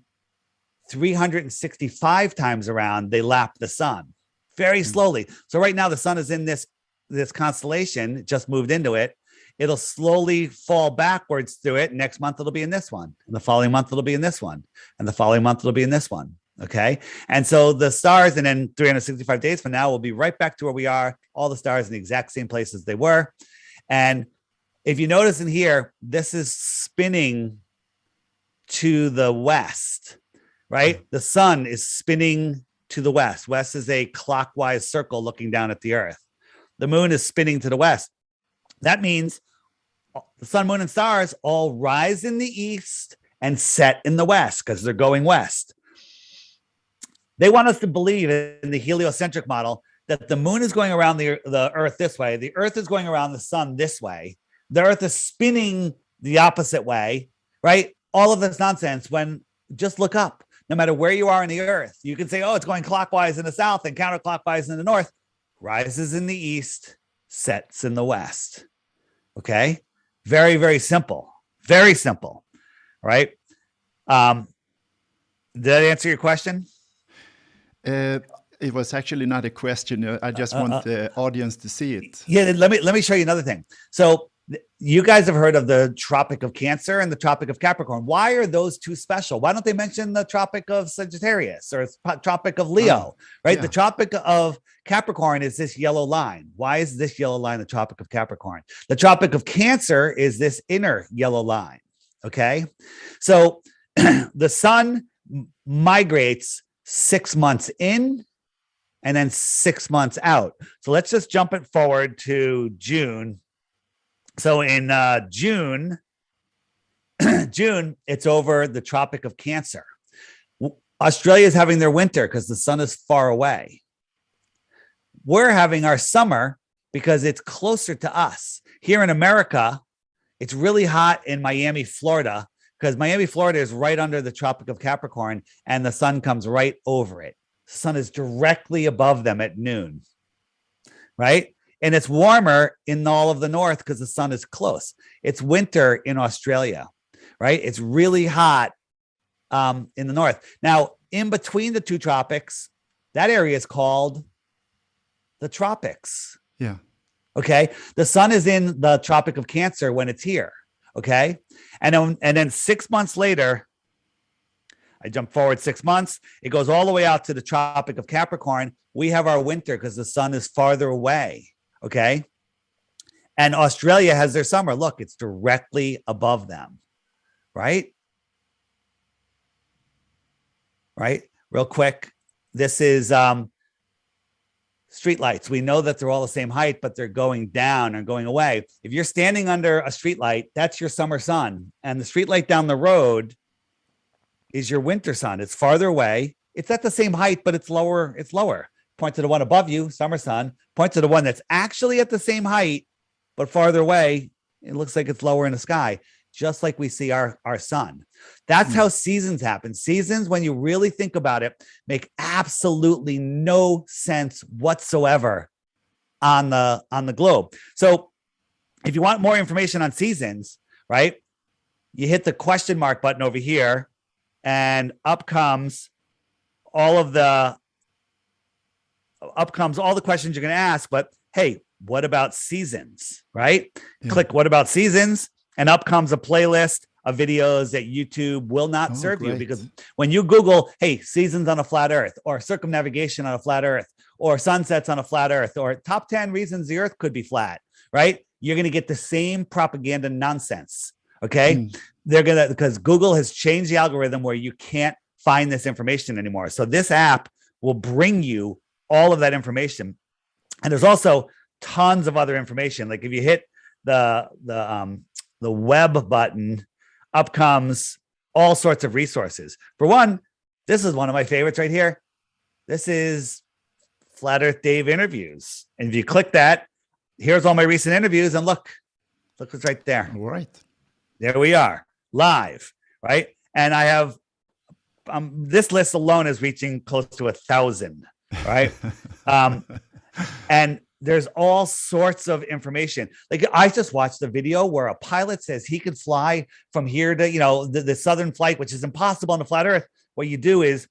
365 times around, they lap the sun very slowly. So right now the sun is in this constellation, it just moved into it. It'll slowly fall backwards through it. Next month it'll be in this one, and the following month it'll be in this one, and the following month it'll be in this one. Okay. And so the stars, and then 365 days from now, we'll be right back to where we are, all the stars in the exact same places they were. And if you notice in here, this is spinning to the west, right? The sun is spinning to the west. West is a clockwise circle looking down at the earth. The moon is spinning to the west. That means the sun, moon, and stars all rise in the east and set in the west because they're going west. They want us to believe in the heliocentric model that the moon is going around the earth this way. The earth is going around the sun this way. The earth is spinning the opposite way, right? All of this nonsense when just look up. No matter where you are in the earth, you can say, oh, it's going clockwise in the south and counterclockwise in the north. Rises in the east, sets in the west. Okay? Very, very simple. Very simple. Right? Did that answer your question? It was actually not a question. I just want the audience to see it. Yeah, let me show you another thing. So You guys have heard of the Tropic of Cancer and the Tropic of Capricorn. Why are those two special? Why don't they mention the Tropic of Sagittarius or Tropic of Leo, right? Yeah. The Tropic of Capricorn is this yellow line. Why is this yellow line the Tropic of Capricorn? The Tropic of Cancer is this inner yellow line, okay? So the sun migrates 6 months in and then 6 months out. So let's just jump it forward to June. So in June, it's over the Tropic of Cancer. Australia is having their winter because the sun is far away. We're having our summer because it's closer to us. Here in America, it's really hot in Miami, Florida, because Miami, Florida is right under the Tropic of Capricorn and the sun comes right over it. The sun is directly above them at noon, right? And it's warmer in all of the north because the sun is close. It's winter in Australia, right? It's really hot in the north. Now, in between the two tropics, that area is called the tropics. Yeah. Okay. The sun is in the Tropic of Cancer when it's here. Okay. And then 6 months later, I jump forward 6 months. It goes all the way out to the Tropic of Capricorn. We have our winter because the sun is farther away. Okay. And Australia has their summer. Look, it's directly above them. Right. Right. Real quick. This is streetlights. We know that they're all the same height, but they're going down and going away. If you're standing under a streetlight, that's your summer sun. And the streetlight down the road is your winter sun. It's farther away. It's at the same height, but it's lower. It's lower. Point to the one above you, summer sun. Point to the one that's actually at the same height, but farther away. It looks like it's lower in the sky, just like we see our sun. That's how seasons happen. Seasons, when you really think about it, make absolutely no sense whatsoever on the globe. So if you want more information on seasons, right, you hit the question mark button over here, and up comes all the questions you're going to ask. But hey, what about seasons, right? Yeah. Click what about seasons, and up comes a playlist of videos that YouTube will not serve you, because when you Google, hey, seasons on a flat earth, or circumnavigation on a flat earth, or sunsets on a flat earth, or top 10 reasons the earth could be flat, right? You're going to get the same propaganda nonsense. Okay. Because Google has changed the algorithm where you can't find this information anymore. So this app will bring you all of that information. And there's also tons of other information. Like if you hit the web button, up comes all sorts of resources. For one, this is one of my favorites right here. This is Flat Earth Dave interviews. And if you click that, here's all my recent interviews, and look what's right there. All right. There we are, live, right? And I have this list alone is reaching close to 1,000, right? And there's all sorts of information. Like I just watched a video where a pilot says he could fly from here to, the southern flight, which is impossible on the flat earth. What you do is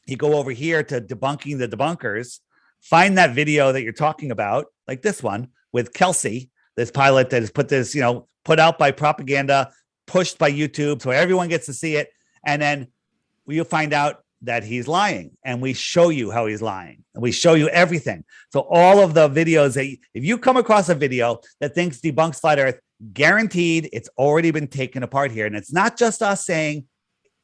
you go over here to debunking the debunkers, find that video that you're talking about, like this one with Kelsey, this pilot that has put this, put out by propaganda, pushed by YouTube, so everyone gets to see it. And then you'll find out that he's lying, and we show you how he's lying, and we show you everything. So all of the videos that if you come across a video that thinks debunks flat earth, guaranteed it's already been taken apart here. And it's not just us saying,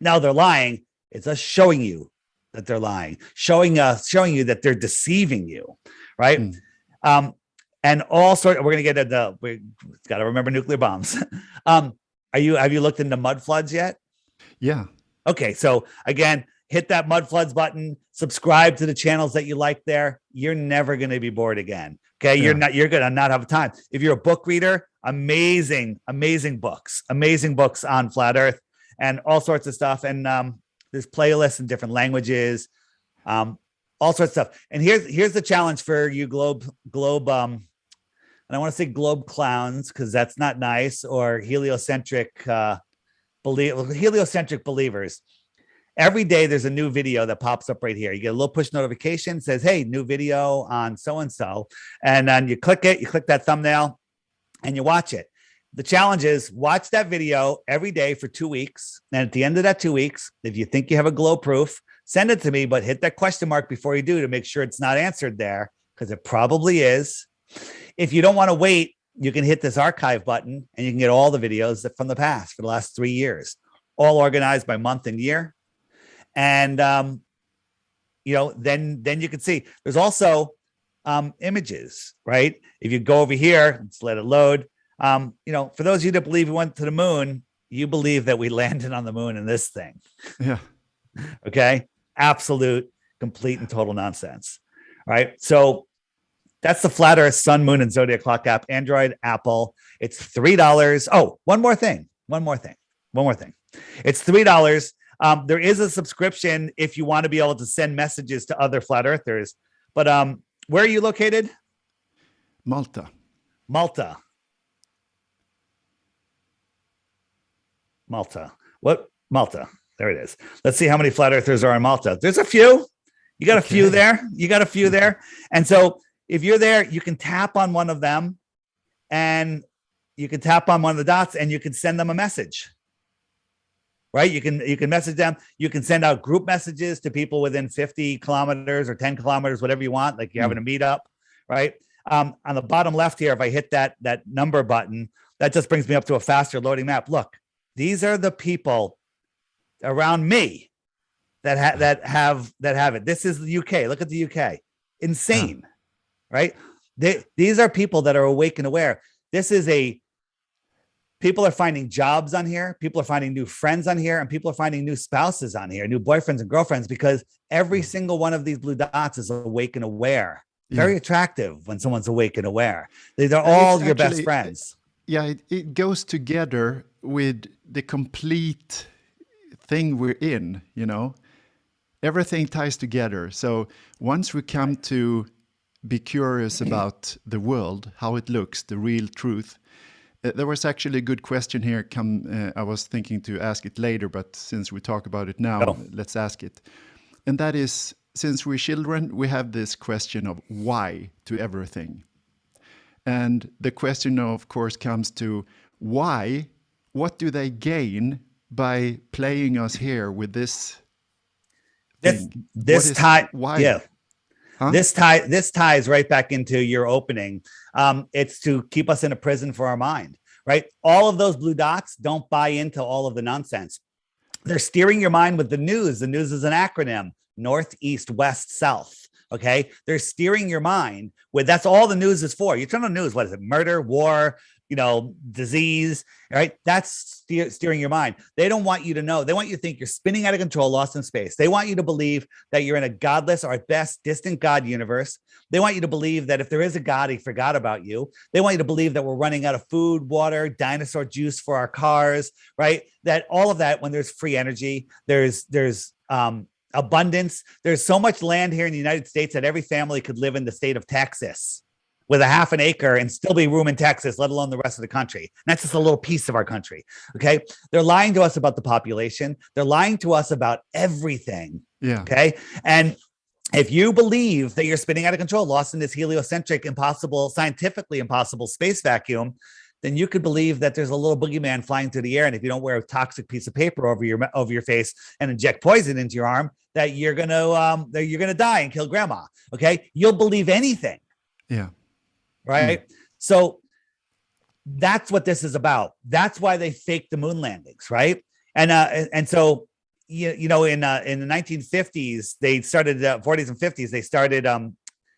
no, they're lying. It's us showing you that they're lying, showing you that they're deceiving you. Right. And all sorts, we're going to get we got to remember nuclear bombs. Have you looked into mud floods yet? Yeah. Okay. So again, hit that mud floods button, subscribe to the channels that you like there. You're never going to be bored again. Okay. Yeah. You're going to not have time. If you're a book reader, amazing books on flat earth and all sorts of stuff. And there's playlists in different languages, all sorts of stuff. And here's the challenge for you globe, and I want to say globe clowns, because that's not nice, or heliocentric believers. Every day there's a new video that pops up right here. You get a little push notification, says, hey, new video on so-and-so. And then you click it, you click that thumbnail, and you watch it. The challenge is watch that video every day for 2 weeks. And at the end of that 2 weeks, if you think you have a glow proof, send it to me, but hit that question mark before you do to make sure it's not answered there, because it probably is. If you don't want to wait, you can hit this archive button and you can get all the videos from the past for the last 3 years, all organized by month and year. And, then you can see there's also images, right? If you go over here, let's let it load. For those of you that believe we went to the moon, you believe that we landed on the moon in this thing. Yeah. Okay. Absolute, complete, and total nonsense. Right. So that's the Flat Earth Sun, Moon, and Zodiac Clock app, Android, Apple. It's $3. Oh, one more thing. It's $3. There is a subscription if you want to be able to send messages to other flat earthers. But where are you located? Malta. What? Malta. There it is. Let's see how many flat earthers are in Malta. There's a few. You got a few there. And so if you're there, you can tap on one of them and you can tap on one of the dots and you can send them a message. Right? You can message them. You can send out group messages to people within 50 kilometers or 10 kilometers, whatever you want, like you're having a meetup, right? On the bottom left here, if I hit that number button, that just brings me up to a faster loading map. Look, these are the people around me that have it. This is the UK. Look at the UK. Insane, right? These are people that are awake and aware. People are finding jobs on here. People are finding new friends on here, and people are finding new spouses on here, new boyfriends and girlfriends, because every single one of these blue dots is awake and aware. Very attractive when someone's awake and aware. They're all your best friends. Yeah, it goes together with the complete thing we're in, Everything ties together. So once we come to be curious about the world, how it looks, the real truth, there was actually a good question here. I was thinking to ask it later, but since we talk about it now, let's ask it. And that is, since we're children, we have this question of why to everything. And the question, of course, comes to why? What do they gain by playing us here with this? This ties right back into your opening. It's to keep us in a prison for our mind, right? All of those blue dots don't buy into all of the nonsense. They're steering your mind with the news. The news is an acronym: North, East, West, South. Okay. They're steering your mind with, that's all the news is for. You turn on the news. What is it? Murder, war, disease, right? That's steering your mind. They don't want you to know. They want you to think you're spinning out of control, lost in space. They want you to believe that you're in a godless, or at best distant God universe. They want you to believe that if there is a God, he forgot about you. They want you to believe that we're running out of food, water, dinosaur juice for our cars, right? That all of that, when there's free energy, there's abundance. There's so much land here in the United States that every family could live in the state of Texas with a half an acre and still be room in Texas, let alone the rest of the country. And that's just a little piece of our country. Okay. They're lying to us about the population. They're lying to us about everything. Yeah. Okay. And if you believe that you're spinning out of control, lost in this heliocentric, impossible, scientifically impossible space vacuum, then you could believe that there's a little boogeyman flying through the air. And if you don't wear a toxic piece of paper over your face and inject poison into your arm, that you're gonna die and kill grandma. Okay. You'll believe anything. Yeah. Right. So that's what this is about. That's why they faked the moon landings. Right. And so, in the 1950s, they started 40s and 50s, they started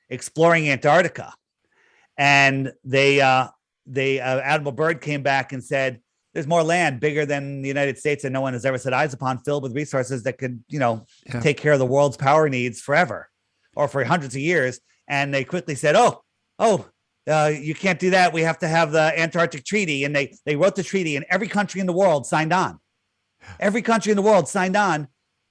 exploring Antarctica, and Admiral Byrd came back and said, there's more land bigger than the United States that no one has ever set eyes upon, filled with resources that could, take care of the world's power needs forever or for hundreds of years. And they quickly said, you can't do that. We have to have the Antarctic Treaty. And they wrote the treaty, and every country in the world signed on. Every country in the world signed on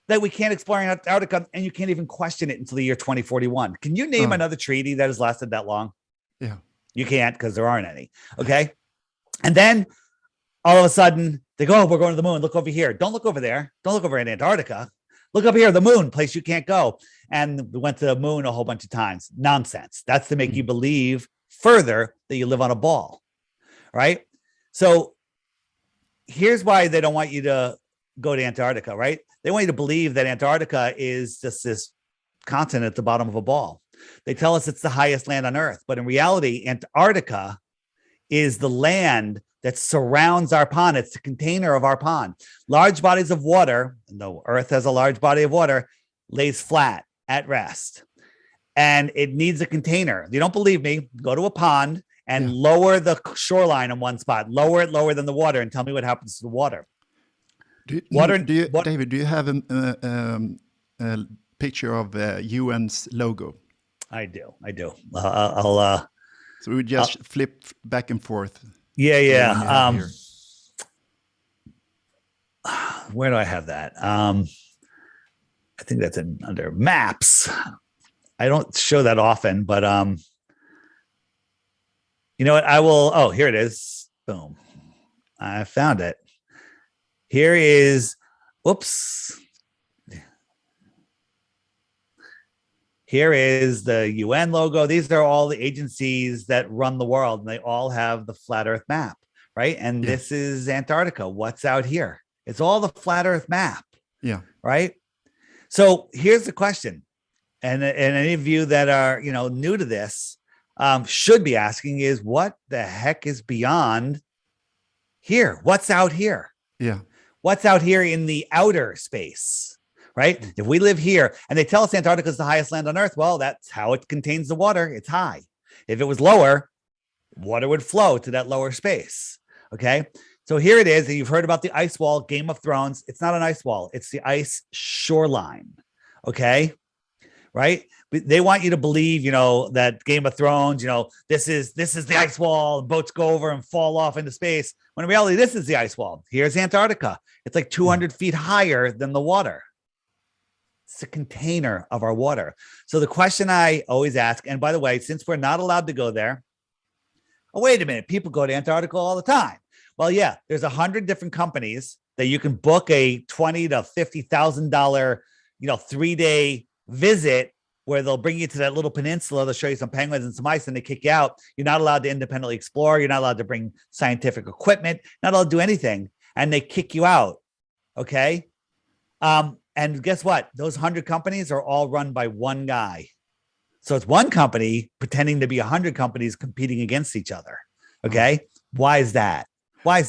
that we can't explore Antarctica, and you can't even question it until the year 2041. Can you name another treaty that has lasted that long? Yeah. You can't, because there aren't any. Okay. And then all of a sudden they go, we're going to the moon. Look over here. Don't look over there. Don't look over in Antarctica. Look up here, the moon, place you can't go. And we went to the moon a whole bunch of times. Nonsense. That's to make you believe further that you live on a ball, right? So here's why they don't want you to go to Antarctica, right? They want you to believe that Antarctica is just this continent at the bottom of a ball. They tell us it's the highest land on Earth, but in reality, Antarctica is the land that surrounds our pond. It's the container of our pond. Large bodies of water, though Earth has a large body of water, lays flat at rest. And it needs a container. You don't believe me? Go to a pond and lower the shoreline in one spot. Lower it lower than the water and tell me what happens to the water. David, do you have a picture of UN's logo? I do. So we just flip back and forth. Yeah. Where do I have that? I think that's under maps. I don't show that often, but you know what? I will. Oh, here it is. Boom. I found it. Here is. Whoops. Here is the UN logo. These are all the agencies that run the world, and they all have the flat Earth map, right? And this is Antarctica. What's out here? It's all the flat Earth map. Yeah. Right. So here's the question, and any of you that are new to this should be asking is, what the heck is beyond here? What's out here? Yeah. What's out here in the outer space? Right? If we live here and they tell us Antarctica is the highest land on Earth, well, that's how it contains the water. It's high. If it was lower, water would flow to that lower space. Okay. So here it is. You've heard about the ice wall, Game of Thrones. It's not an ice wall. It's the ice shoreline. Okay. Right. But they want you to believe, that Game of Thrones, this is the ice wall. Boats go over and fall off into space. When in reality, this is the ice wall. Here's Antarctica. It's like 200 feet higher than the water. It's a container of our water. So the question I always ask, and by the way, since we're not allowed to go there, wait a minute, people go to Antarctica all the time. Well, yeah, there's 100 different companies that you can book a $20,000 to $50,000, 3-day visit where they'll bring you to that little peninsula. They'll show you some penguins and some ice and they kick you out. You're not allowed to independently explore. You're not allowed to bring scientific equipment, not allowed to do anything. And they kick you out. Okay. And guess what? Those 100 companies are all run by one guy. So it's one company pretending to be 100 companies competing against each other. Okay. Why is that? Why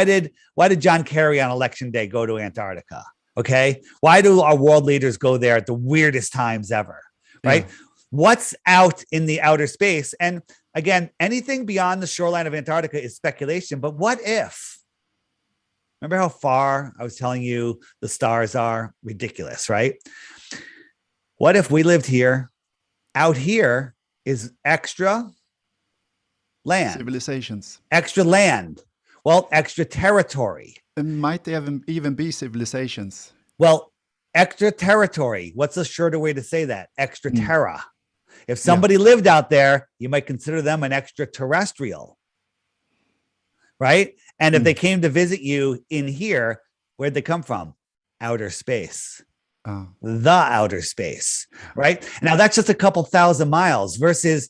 did John Kerry on election day go to Antarctica? Okay. Why do our world leaders go there at the weirdest times ever? Right. Yeah. What's out in the outer space? And again, anything beyond the shoreline of Antarctica is speculation. But what if? Remember how far I was telling you the stars are? Ridiculous, right? What if we lived here? Out here is extra land. Civilizations. Extra land. Well, extra territory. Might they even be civilizations? Well, extra territory. What's a shorter way to say that? Extra terra. If somebody lived out there, you might consider them an extraterrestrial. Right? And if they came to visit you in here, where'd they come from? Outer space. The outer space, right? Now that's just a couple thousand miles versus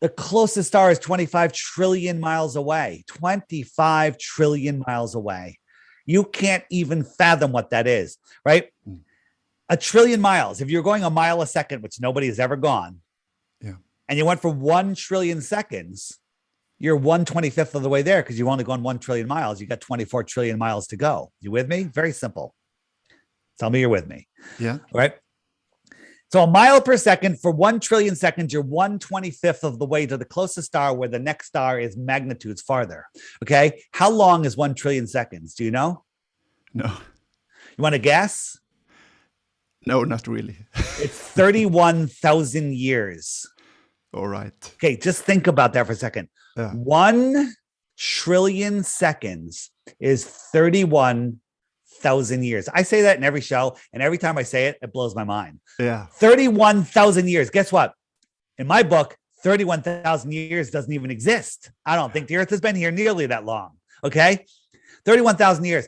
the closest star is 25 trillion miles away. 25 trillion miles away. You can't even fathom what that is, right? A trillion miles. If you're going a mile a second, which nobody has ever gone, and you went for 1 trillion seconds, you're 1/25th of the way there because you've only gone 1 trillion miles. You got 24 trillion miles to go. You with me? Very simple. Tell me you're with me. Yeah. All right. So a mile per second for 1 trillion seconds, you're 1/25th of the way to the closest star where the next star is magnitudes farther. Okay. How long is 1 trillion seconds? Do you know? No. You want to guess? No, not really. It's 31,000 years. All right. Okay. Just think about that for a second. 1 trillion seconds is 31,000 years. I say that in every show, and every time I say it, it blows my mind. Yeah. 31,000 years. Guess what? In my book, 31,000 years doesn't even exist. I don't think the Earth has been here nearly that long. Okay. 31,000 years.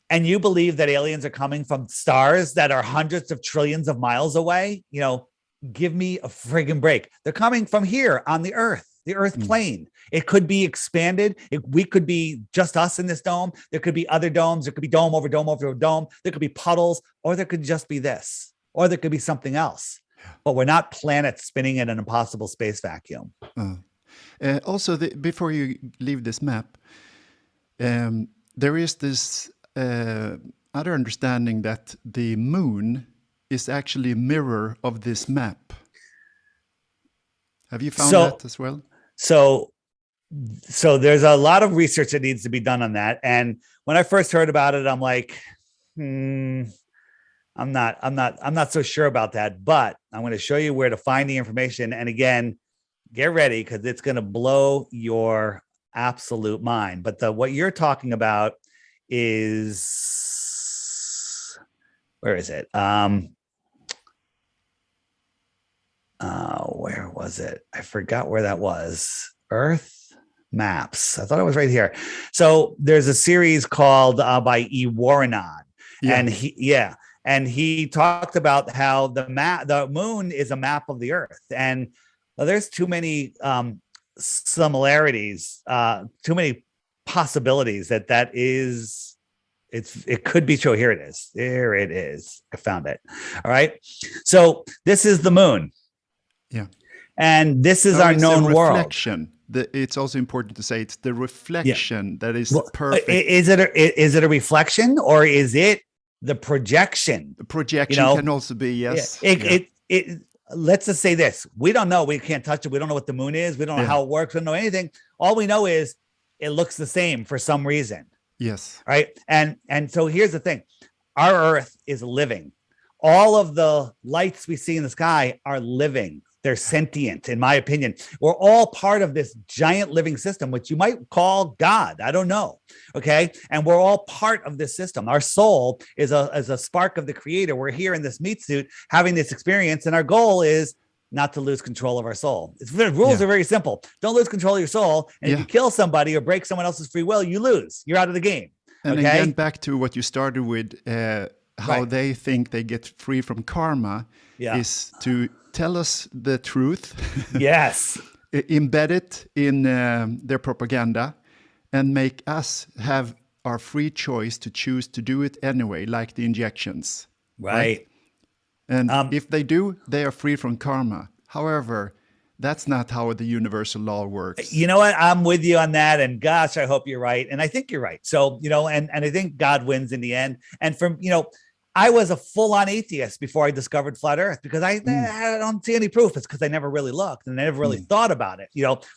And you believe that aliens are coming from stars that are hundreds of trillions of miles away? Give me a friggin' break. They're coming from here on the Earth. the earth plane. It could be expanded. We could be just us in this dome. There could be other domes. There could be dome over dome over dome. There could be puddles, or there could just be this, or there could be something else. But we're not planets spinning in an impossible space vacuum. Also, before you leave this map, there is this other understanding that the moon is actually a mirror of this map. Have you found that as well? So there's a lot of research that needs to be done on that. And when I first heard about it, I'm like, I'm not so sure about that, but I'm going to show you where to find the information. And again, get ready, because it's going to blow your absolute mind. But what you're talking about is, where is it? Where was it? I forgot where that was. Earth Maps. I thought it was right here. So there's a series called by E. Warrenon. And he talked about how the moon is a map of the earth. And there's too many similarities, too many possibilities that is, it could be true. Here it is. There it is. I found it. All right. So this is the moon. Yeah. And this is our known world. It's also important to say it's the reflection that is perfect. Is it a reflection, or is it the projection? The projection can also be, yes. Let's just say this. We don't know. We can't touch it. We don't know what the moon is. We don't know how it works. We don't know anything. All we know is it looks the same for some reason. Yes. Right. And so here's the thing. Our earth is living. All of the lights we see in the sky are living. They're sentient, in my opinion. We're all part of this giant living system, which you might call God. I don't know. Okay. And we're all part of this system. Our soul is a spark of the creator. We're here in this meat suit having this experience. And our goal is not to lose control of our soul. The rules are very simple. Don't lose control of your soul. And if you kill somebody or break someone else's free will, you lose. You're out of the game. And again, back to what you started with, how they think they get free from karma is to tell us the truth. Yes. Embed it in their propaganda and make us have our free choice to choose to do it anyway, like the injections. Right. And if they do, they are free from karma. However, that's not how the universal law works. You know what? I'm with you on that. And gosh, I hope you're right. And I think you're right. So, and I think God wins in the end. And I was a full-on atheist before I discovered flat earth, because I don't see any proof. It's because I never really looked and I never really thought about it.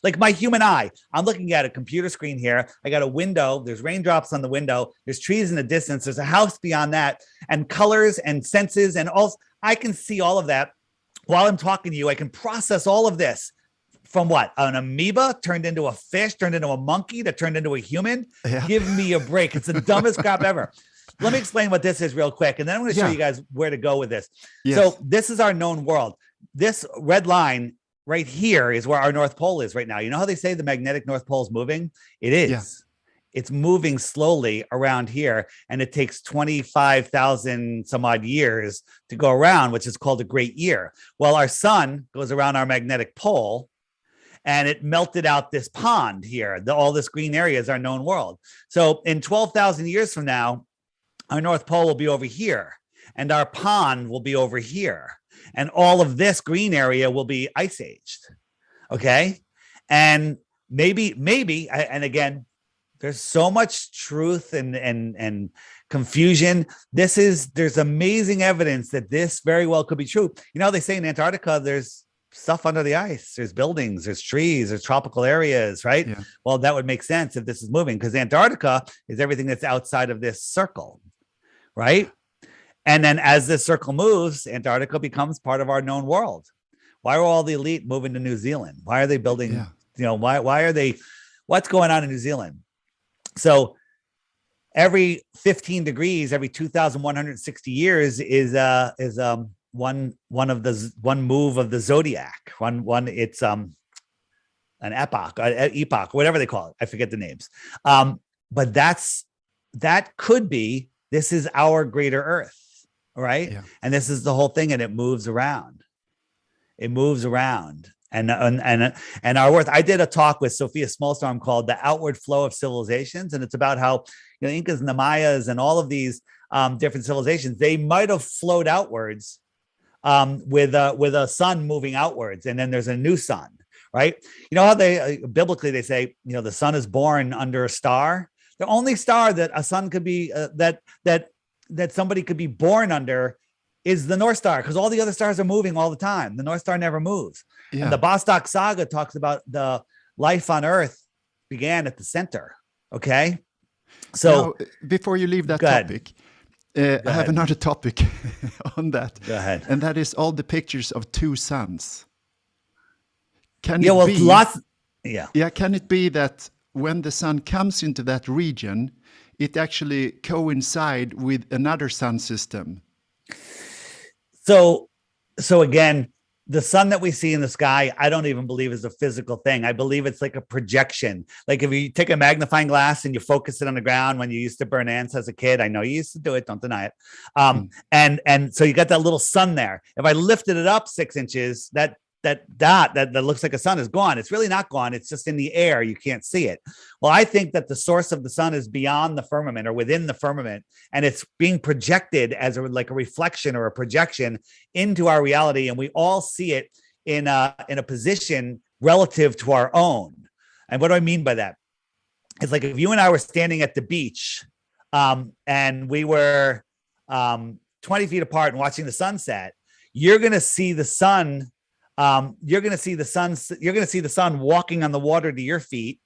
Like my human eye, I'm looking at a computer screen here. I got a window. There's raindrops on the window. There's trees in the distance. There's a house beyond that, and colors and senses. And all, I can see all of that while I'm talking to you. I can process all of this from what? An amoeba turned into a fish, turned into a monkey, that turned into a human. Yeah. Give me a break. It's the dumbest crap ever. Let me explain what this is real quick, and then I'm going to show you guys where to go with this. Yes. So this is our known world. This red line right here is where our North Pole is right now. You know how they say the magnetic North Pole is moving? It is. Yeah. It's moving slowly around here, and it takes 25,000 some odd years to go around, which is called a great year. Well, our sun goes around our magnetic pole, and it melted out this pond here. All this green area is our known world. So in 12,000 years from now, our North Pole will be over here, and our pond will be over here. And all of this green area will be ice aged. Okay. And maybe, and again, there's so much truth and confusion. There's amazing evidence that this very well could be true. They say in Antarctica, there's stuff under the ice. There's buildings, there's trees, there's tropical areas, right? Yeah. Well, that would make sense if this is moving, because Antarctica is everything that's outside of this circle. Right. And then as this circle moves, Antarctica becomes part of our known world. Why are all the elite moving to New Zealand? Why are they building, why are they, what's going on in New Zealand? So every 15 degrees, every 2,160 years is one move of the zodiac. It's an epoch, whatever they call it. I forget the names. But that could be, this is our greater earth, right? Yeah. And this is the whole thing, and it moves around. and our worth. I did a talk with Sophia Smallstorm called "The Outward Flow of Civilizations," and it's about how Incas and the Mayas and all of these different civilizations, they might have flowed outwards with a sun moving outwards, and then there's a new sun, right? You know how they biblically they say the sun is born under a star. The only star that a sun could be that somebody could be born under is the North Star, because all the other stars are moving all the time. The North Star never moves. Yeah. And the Bostock Saga talks about the life on Earth began at the center. Okay. So now, before you leave that topic, I have another topic on that. Go ahead. And that is all the pictures of two suns. Can it be that when the sun comes into that region, it actually coincides with another sun system? So again, the sun that we see in the sky, I don't even believe is a physical thing. I believe it's like a projection. Like if you take a magnifying glass and you focus it on the ground when you used to burn ants as a kid, I know you used to do it, don't deny it. And so you got that little sun there. If I lifted it up 6 inches, that dot that looks like a sun is gone. It's really not gone. It's just in the air. You can't see it. Well, I think that the source of the sun is beyond the firmament or within the firmament, and it's being projected as like a reflection or a projection into our reality. And we all see it in a position relative to our own. And what do I mean by that? It's like if you and I were standing at the beach and we were 20 feet apart and watching the sunset, you're going to see the sun. You're going to see the sun walking on the water to your feet.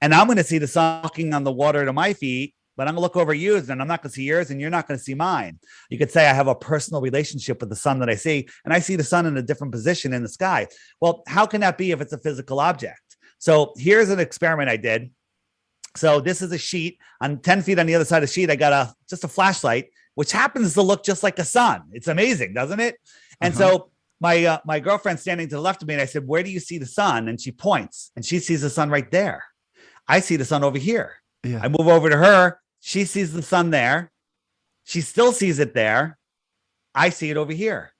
And I'm going to see the sun walking on the water to my feet, but I'm going to look over yours and I'm not going to see yours and you're not going to see mine. You could say I have a personal relationship with the sun that I see, and I see the sun in a different position in the sky. Well, how can that be if it's a physical object? So here's an experiment I did. So this is a sheet on 10 feet on the other side of the sheet. I got just a flashlight, which happens to look just like a sun. It's amazing, doesn't it? And so my girlfriend's standing to the left of me, and I said, "Where do you see the sun?" And she points, and she sees the sun right there. I see the sun over here. Yeah. I move over to her. She sees the sun there. She still sees it there. I see it over here.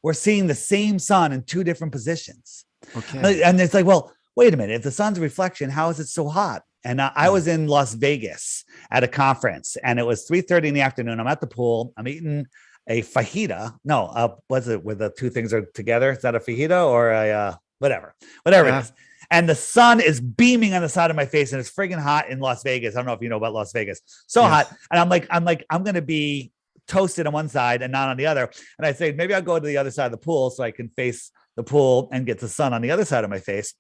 We're seeing the same sun in two different positions. Okay. And it's like, well, wait a minute. If the sun's a reflection, how is it so hot? And I was in Las Vegas at a conference, and it was 3:30 in the afternoon. I'm at the pool. I'm eating a fajita. No, what's it with the two things are together? Is that a fajita or a whatever it is? And the sun is beaming on the side of my face, and it's friggin' hot in Las Vegas. I don't know if you know about Las Vegas. So hot. And I'm like, I'm going to be toasted on one side and not on the other. And I say, maybe I'll go to the other side of the pool so I can face the pool and get the sun on the other side of my face.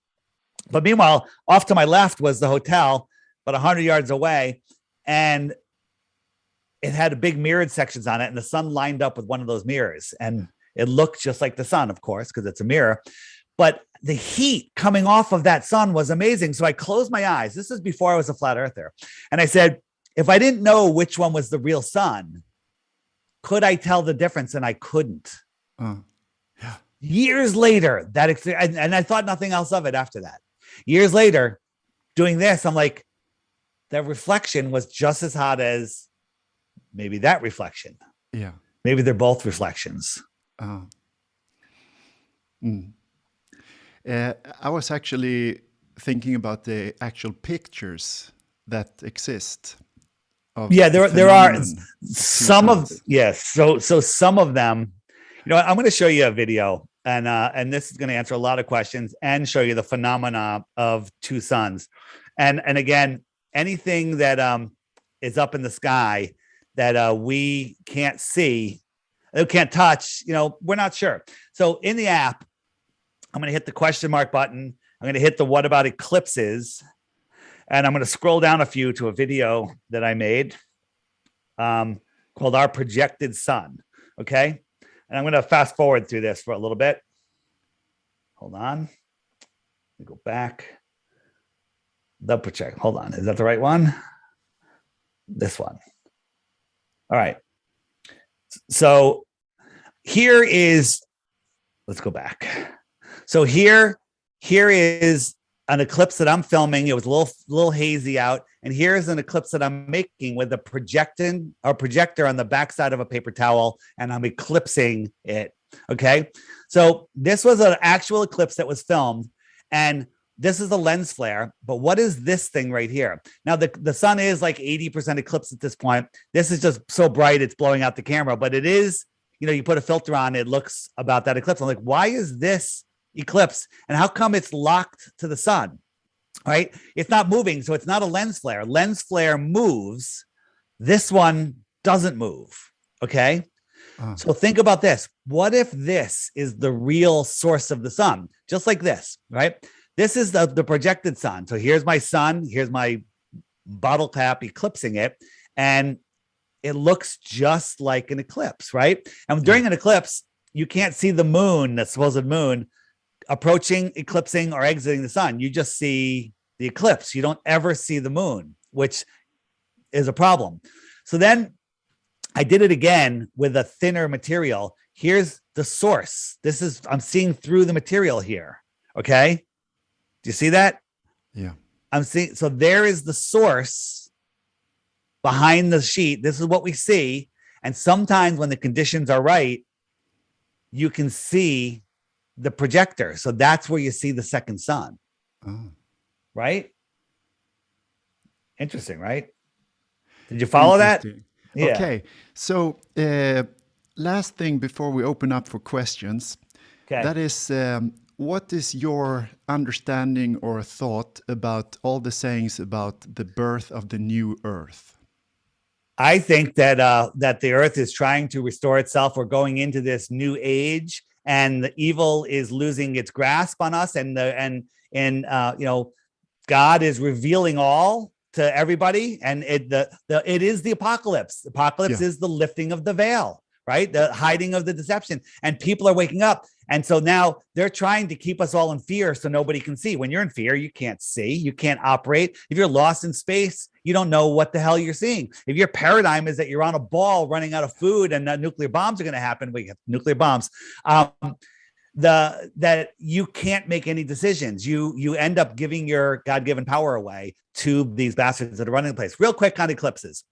But meanwhile, off to my left was the hotel, but 100 yards away. And it had a big mirrored sections on it, and the sun lined up with one of those mirrors, and it looked just like the sun, of course, because it's a mirror. But the heat coming off of that sun was amazing. So I closed my eyes. This is before I was a flat earther. And I said, if I didn't know which one was the real sun, could I tell the difference? And I couldn't. Years later, and I thought nothing else of it after that. Years later, doing this, I'm like, that reflection was just as hot as maybe that reflection. Yeah. Maybe they're both reflections. I was actually thinking about the actual pictures that exist. There are some of So some of them, I'm going to show you a video, and this is going to answer a lot of questions and show you the phenomena of two suns. And again, anything that is up in the sky that we can't see, can't touch, we're not sure. So in the app, I'm going to hit the question mark button. I'm going to hit the what about eclipses, and I'm going to scroll down a few to a video that I made called Our Projected Sun. Okay. And I'm going to fast forward through this for a little bit. Hold on. Let me go back. The project. Hold on. Is that the right one? This one. All right. So here is, let's go back. So here is an eclipse that I'm filming. It was a little hazy out. And here's an eclipse that I'm making with a projector on the backside of a paper towel, and I'm eclipsing it Okay. So this was an actual eclipse that was filmed, and this is the lens flare. But what is this thing right here? Now, the sun is like 80% eclipse at this point. This is just so bright, it's blowing out the camera, but it is, you put a filter on, it looks about that eclipse. I'm like, why is this eclipse? And how come it's locked to the sun? Right? It's not moving. So it's not a lens flare. Lens flare moves. This one doesn't move. Okay. So think about this. What if this is the real source of the sun? Just like this, right? This is the projected sun. So here's my sun. Here's my bottle cap eclipsing it. And it looks just like an eclipse, right? And during an eclipse, you can't see the moon, the supposed moon, approaching, eclipsing, or exiting the sun. You just see the eclipse. You don't ever see the moon, which is a problem. So then I did it again with a thinner material. Here's the source. I'm seeing through the material here. Okay. Do you see that? Yeah. I'm seeing. So there is the source behind the sheet. This is what we see. And sometimes when the conditions are right, you can see the projector. So that's where you see the second sun. Oh. Right? Interesting, right? Did you follow that? Yeah. Okay. So last thing before we open up for questions, that is, what is your understanding or thought about all the sayings about the birth of the new earth? I think that that the earth is trying to restore itself. We're going into this new age, and the evil is losing its grasp on us, and God is revealing all to everybody, and it is the apocalypse. The apocalypse is the lifting of the veil, right? The hiding of the deception, and people are waking up. And so now they're trying to keep us all in fear so nobody can see. When you're in fear, you can't see, you can't operate. If you're lost in space, you don't know what the hell you're seeing. If your paradigm is that you're on a ball running out of food and nuclear bombs are going to happen, we have nuclear bombs, that you can't make any decisions. You end up giving your God-given power away to these bastards that are running the place. Real quick on eclipses.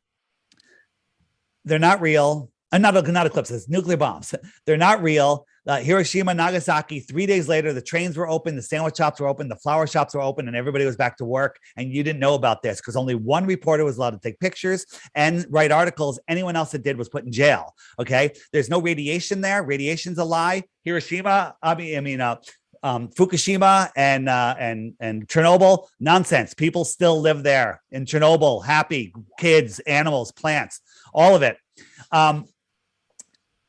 They're not real. Not eclipses, nuclear bombs. They're not real. Hiroshima, Nagasaki, 3 days later, the trains were open, the sandwich shops were open, the flower shops were open, and everybody was back to work. And you didn't know about this because only one reporter was allowed to take pictures and write articles. Anyone else that did was put in jail. Okay. There's no radiation there. Radiation's a lie. Hiroshima, Fukushima and Chernobyl, nonsense. People still live there in Chernobyl, happy, kids, animals, plants, all of it.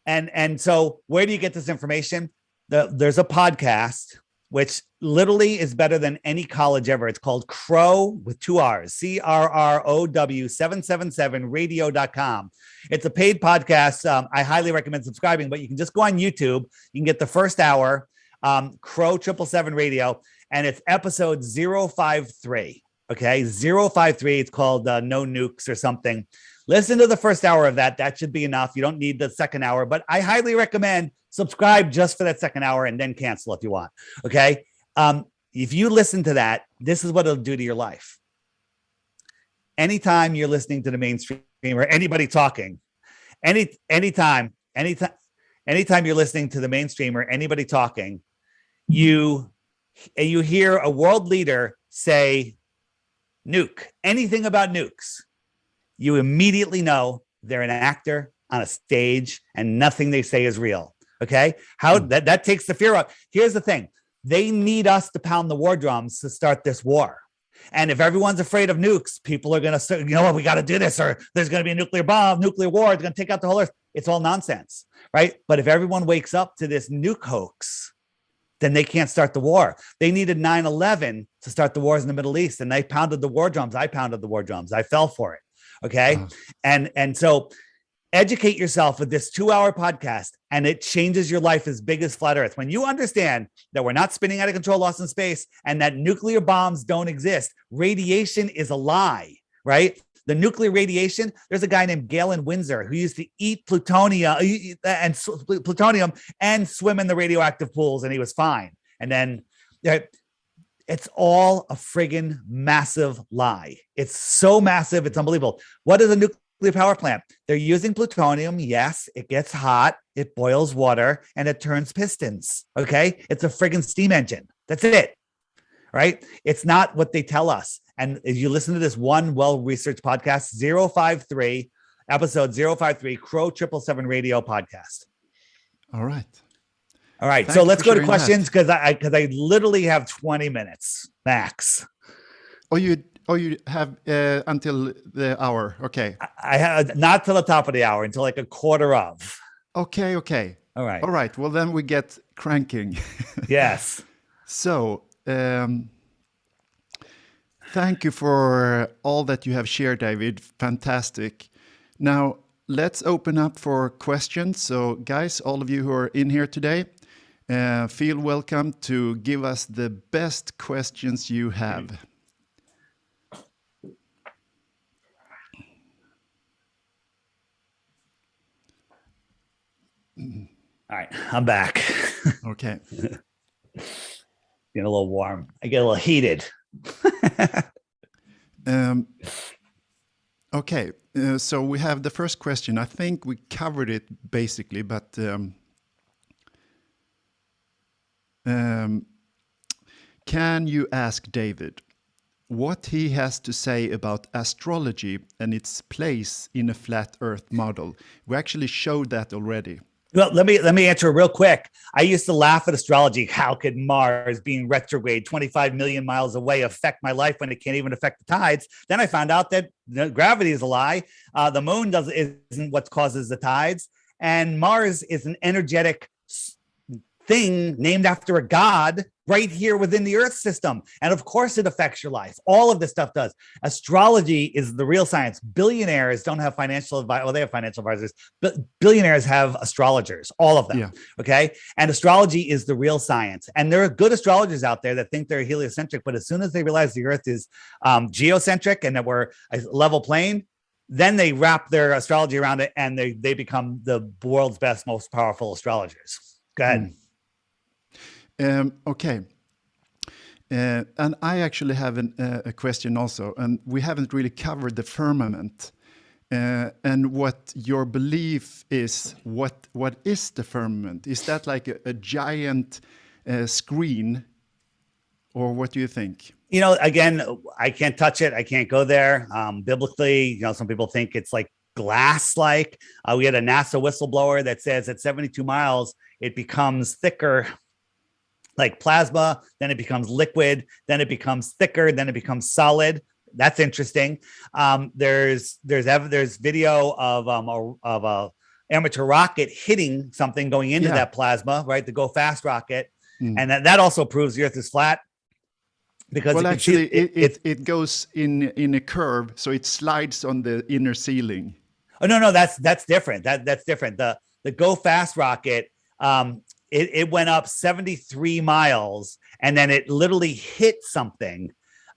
And so where do you get this information? There's a podcast, which literally is better than any college ever. It's called Crow with 2 R's, CRROW 777radio.com. It's a paid podcast. I highly recommend subscribing, but you can just go on YouTube. You can get the first hour, Crow 777 radio, and it's episode 053. Okay. 053. It's called No Nukes or something. Listen to the first hour of that. That should be enough. You don't need the second hour, but I highly recommend subscribe just for that second hour and then cancel if you want. Okay. If you listen to that, this is what it'll do to your life. Anytime you're listening to the mainstream or anybody talking, anytime you're listening to the mainstream or anybody talking, you hear a world leader say nuke, anything about nukes, you immediately know they're an actor on a stage and nothing they say is real. Okay. That takes the fear out. Here's the thing. They need us to pound the war drums to start this war. And if everyone's afraid of nukes, people are going to say, you know what, we got to do this, or there's going to be a nuclear bomb, nuclear war. It's going to take out the whole earth. It's all nonsense. Right. But if everyone wakes up to this nuke hoax, then they can't start the war. They needed 9/11 to start the wars in the Middle East. And they pounded the war drums. I pounded the war drums. I fell for it. Okay. And so educate yourself with this 2-hour podcast, and it changes your life as big as flat earth. When you understand that we're not spinning out of control, lost in space, and that nuclear bombs don't exist, radiation is a lie, right? The nuclear radiation, there's a guy named Galen Windsor who used to eat plutonium and swim in the radioactive pools, and he was fine. And then it's all a friggin' massive lie. It's so massive. It's unbelievable. What does a nuclear power plant. They're using plutonium. Yes, it gets hot, it boils water, and it turns pistons. Okay. It's a friggin' steam engine. That's it. Right. It's not what they tell us. And if you listen to this one well-researched podcast, 053, episode 053, Crow 777 Radio podcast. All right. All right. Thank So you let's for go to sharing questions because I literally have 20 minutes max. Oh, you have until the hour. Okay. I have not till the top of the hour, until like a quarter of. Okay. All right. All right. Well, then we get cranking. Yes. So, thank you for all that you have shared, David. Fantastic. Now, let's open up for questions. So, guys, all of you who are in here today, feel welcome to give us the best questions you have. All right. I'm back. Okay. Getting a little warm. I get a little heated. Okay. So we have the first question. I think we covered it basically, but can you ask David what he has to say about astrology and its place in a flat Earth model? We actually showed that already. Well, let me answer real quick. I used to laugh at astrology. How could Mars being retrograde 25 million miles away affect my life when it can't even affect the tides? Then I found out that gravity is a lie. The moon isn't what causes the tides. And Mars is an energetic thing named after a god right here within the Earth system. And of course it affects your life. All of this stuff does. Astrology is the real science. Billionaires don't have financial advice. Well, they have financial advisors, but billionaires have astrologers, all of them. Yeah. Okay. And astrology is the real science. And there are good astrologers out there that think they're heliocentric, but as soon as they realize the Earth is geocentric and that we're a level plane, then they wrap their astrology around it and they become the world's best, most powerful astrologers. Go ahead. Okay. And I actually have a question also, and we haven't really covered the firmament and what your belief is. What is the firmament? Is that like a giant screen, or what do you think? You know, again, I can't touch it. I can't go there. Biblically, you know, some people think it's like glass-like. We had a NASA whistleblower that says at 72 miles, it becomes thicker like plasma, then it becomes liquid, then it becomes thicker, then it becomes solid. That's interesting. There's video of a amateur rocket hitting something going into that plasma, right? The Go Fast rocket. And that also proves the Earth is flat. Because it goes in a curve, so it slides on the inner ceiling. Oh no, that's different. That's different. The Go Fast rocket, it went up 73 miles and then it literally hit something.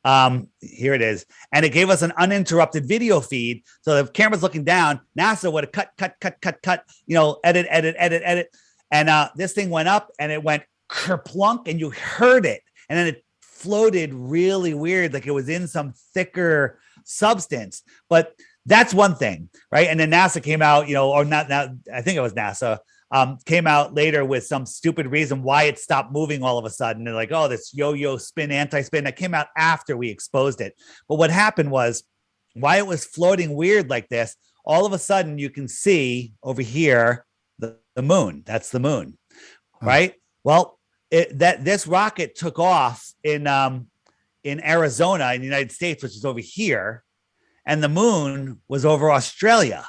Here it is. And it gave us an uninterrupted video feed. So the camera's looking down. NASA would have cut, you know, edit. And this thing went up and it went kerplunk and you heard it. And then it floated really weird, like it was in some thicker substance. But that's one thing, right? And then NASA came out, you know, or not, I think it was NASA, came out later with some stupid reason why it stopped moving all of a sudden. They're like, oh, this yo-yo spin, anti-spin. That came out after we exposed it. But what happened was, why it was floating weird like this, all of a sudden you can see over here the moon. That's the moon, right? Well, this rocket took off in Arizona in the United States, which is over here, and the moon was over Australia.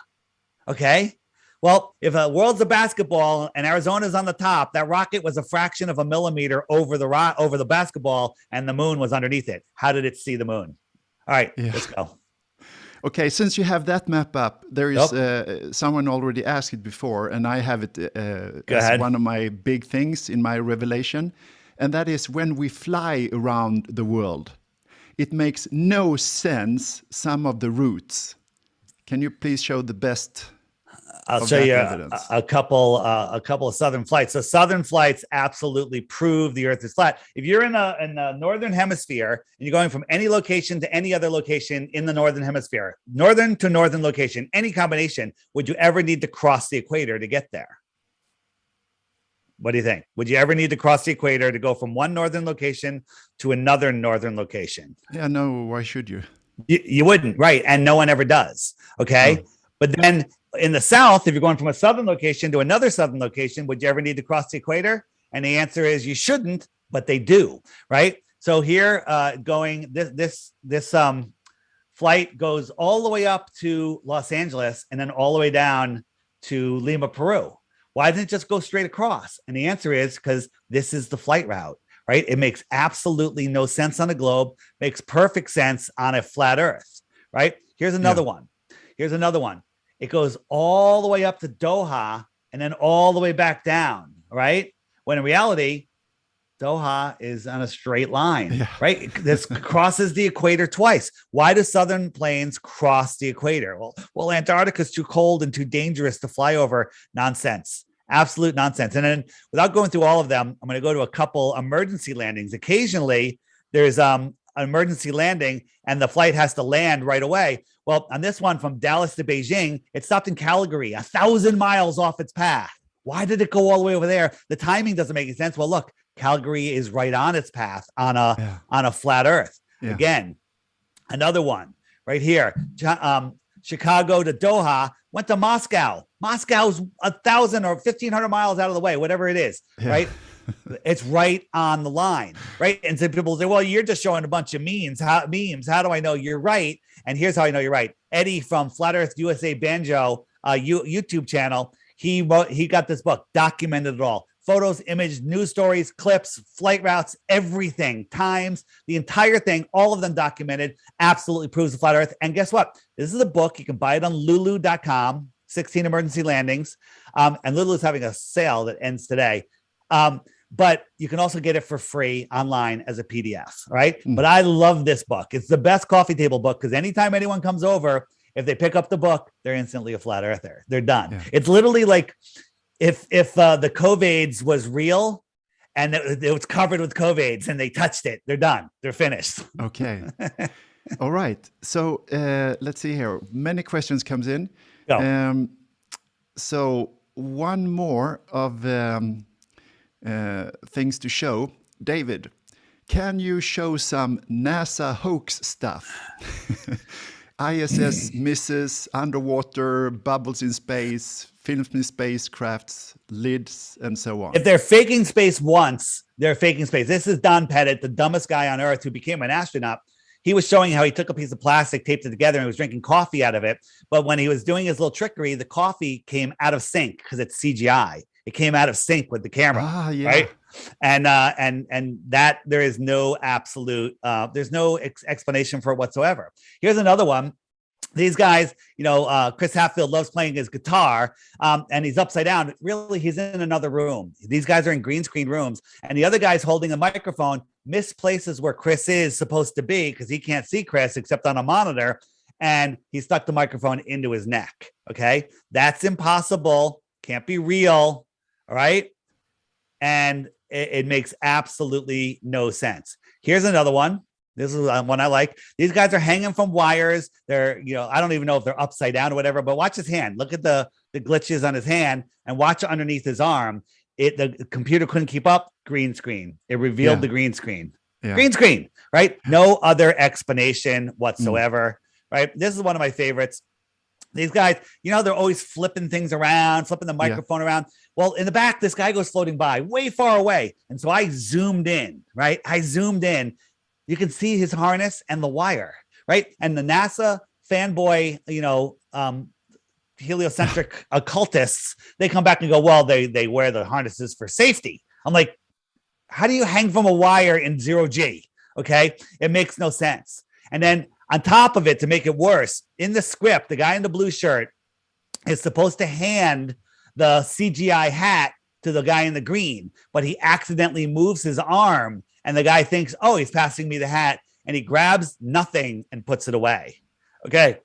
Okay. Well, if the world's a basketball and Arizona's on the top, that rocket was a fraction of a millimeter over the basketball, and the moon was underneath it. How did it see the moon? All right, let's go. Okay, since you have that map up, there is someone already asked it before, and I have it as one of my big things in my revelation, and that is when we fly around the world, it makes no sense, some of the routes. Can you please show the best I'll of show that you evidence? a couple of southern flights. So southern flights absolutely prove the Earth is flat. If you're in the northern hemisphere and you're going from any location to any other location in the northern hemisphere, northern to northern location, any combination, would you ever need to cross the equator to get there? What do you think? Would you ever need to cross the equator to go from one northern location to another northern location? Yeah, no, why should you? You wouldn't, right? And no one ever does. Okay. But then in the south, if you're going from a southern location to another southern location, would you ever need to cross the equator? And the answer is you shouldn't, but they do, right? So here, this flight goes all the way up to Los Angeles and then all the way down to Lima, Peru. Why didn't it just go straight across? And the answer is because this is the flight route, right? It makes absolutely no sense on a globe, makes perfect sense on a flat Earth, right? Here's another one. Here's another one. It goes all the way up to Doha and then all the way back down, right? When in reality, Doha is on a straight line, right? This crosses the equator twice. Why do southern planes cross the equator? Well, Antarctica is too cold and too dangerous to fly over. Nonsense. Absolute nonsense. And then without going through all of them, I'm going to go to a couple emergency landings. Occasionally, there's an emergency landing and the flight has to land right away. Well, on this one from Dallas to Beijing, it stopped in Calgary, 1,000 miles off its path. Why did it go all the way over there? The timing doesn't make any sense. Well, look, Calgary is right on its path on a flat Earth. Yeah. Again, another one right here. Chicago to Doha went to Moscow. Moscow's 1,000 or 1,500 miles out of the way, whatever it is, right? It's right on the line, right? And so people say, well, you're just showing a bunch of memes. How do I know you're right? And here's how I know you're right. Eddie from Flat Earth USA Banjo YouTube channel, he got this book, documented it all. Photos, images, news stories, clips, flight routes, everything, times, the entire thing, all of them documented, absolutely proves the flat Earth. And guess what? This is a book. You can buy it on lulu.com, 16 emergency landings. And Lulu is having a sale that ends today. But you can also get it for free online as a PDF, right? But I love this book. It's the best coffee table book because anytime anyone comes over, if they pick up the book, they're instantly a flat earther. They're done. Yeah. It's literally like if the COVIDs was real and it was covered with COVIDs and they touched it, they're done. They're finished. Okay. All right. So let's see here. Many questions comes in. So one more of things to show. David, can you show some NASA hoax stuff? ISS misses, underwater, bubbles in space, films in spacecrafts, lids, and so on. If they're faking space once, they're faking space. This is Don Pettit, the dumbest guy on Earth who became an astronaut. He was showing how he took a piece of plastic, taped it together, and he was drinking coffee out of it. But when he was doing his little trickery, the coffee came out of sync because it's CGI. It came out of sync with the camera, right? And that there is no absolute, there's no explanation for it whatsoever. Here's another one. These guys, Chris Hadfield loves playing his guitar, and he's upside down. Really, he's in another room. These guys are in green screen rooms, and the other guy's holding a microphone, misplaces where Chris is supposed to be because he can't see Chris except on a monitor, and he stuck the microphone into his neck. Okay, that's impossible. Can't be real. All right, and it makes absolutely no sense. Here's another one. This is one I like. These guys are hanging from wires. They're, I don't even know if they're upside down or whatever, but watch his hand. Look at the glitches on his hand and watch underneath his arm. The computer couldn't keep up. Green screen. It revealed the green screen. Yeah. Green screen, right? No other explanation whatsoever, right? This is one of my favorites. These guys, they're always flipping things around, flipping the microphone around. Well, in the back, this guy goes floating by way far away. And so I zoomed in, right? You can see his harness and the wire, right? And the NASA fanboy, heliocentric occultists, they come back and go, well, they wear the harnesses for safety. I'm like, how do you hang from a wire in 0G? Okay. It makes no sense. And then on top of it, to make it worse, in the script, the guy in the blue shirt is supposed to hand the CGI hat to the guy in the green, but he accidentally moves his arm and the guy thinks, oh, he's passing me the hat, and he grabs nothing and puts it away. Okay.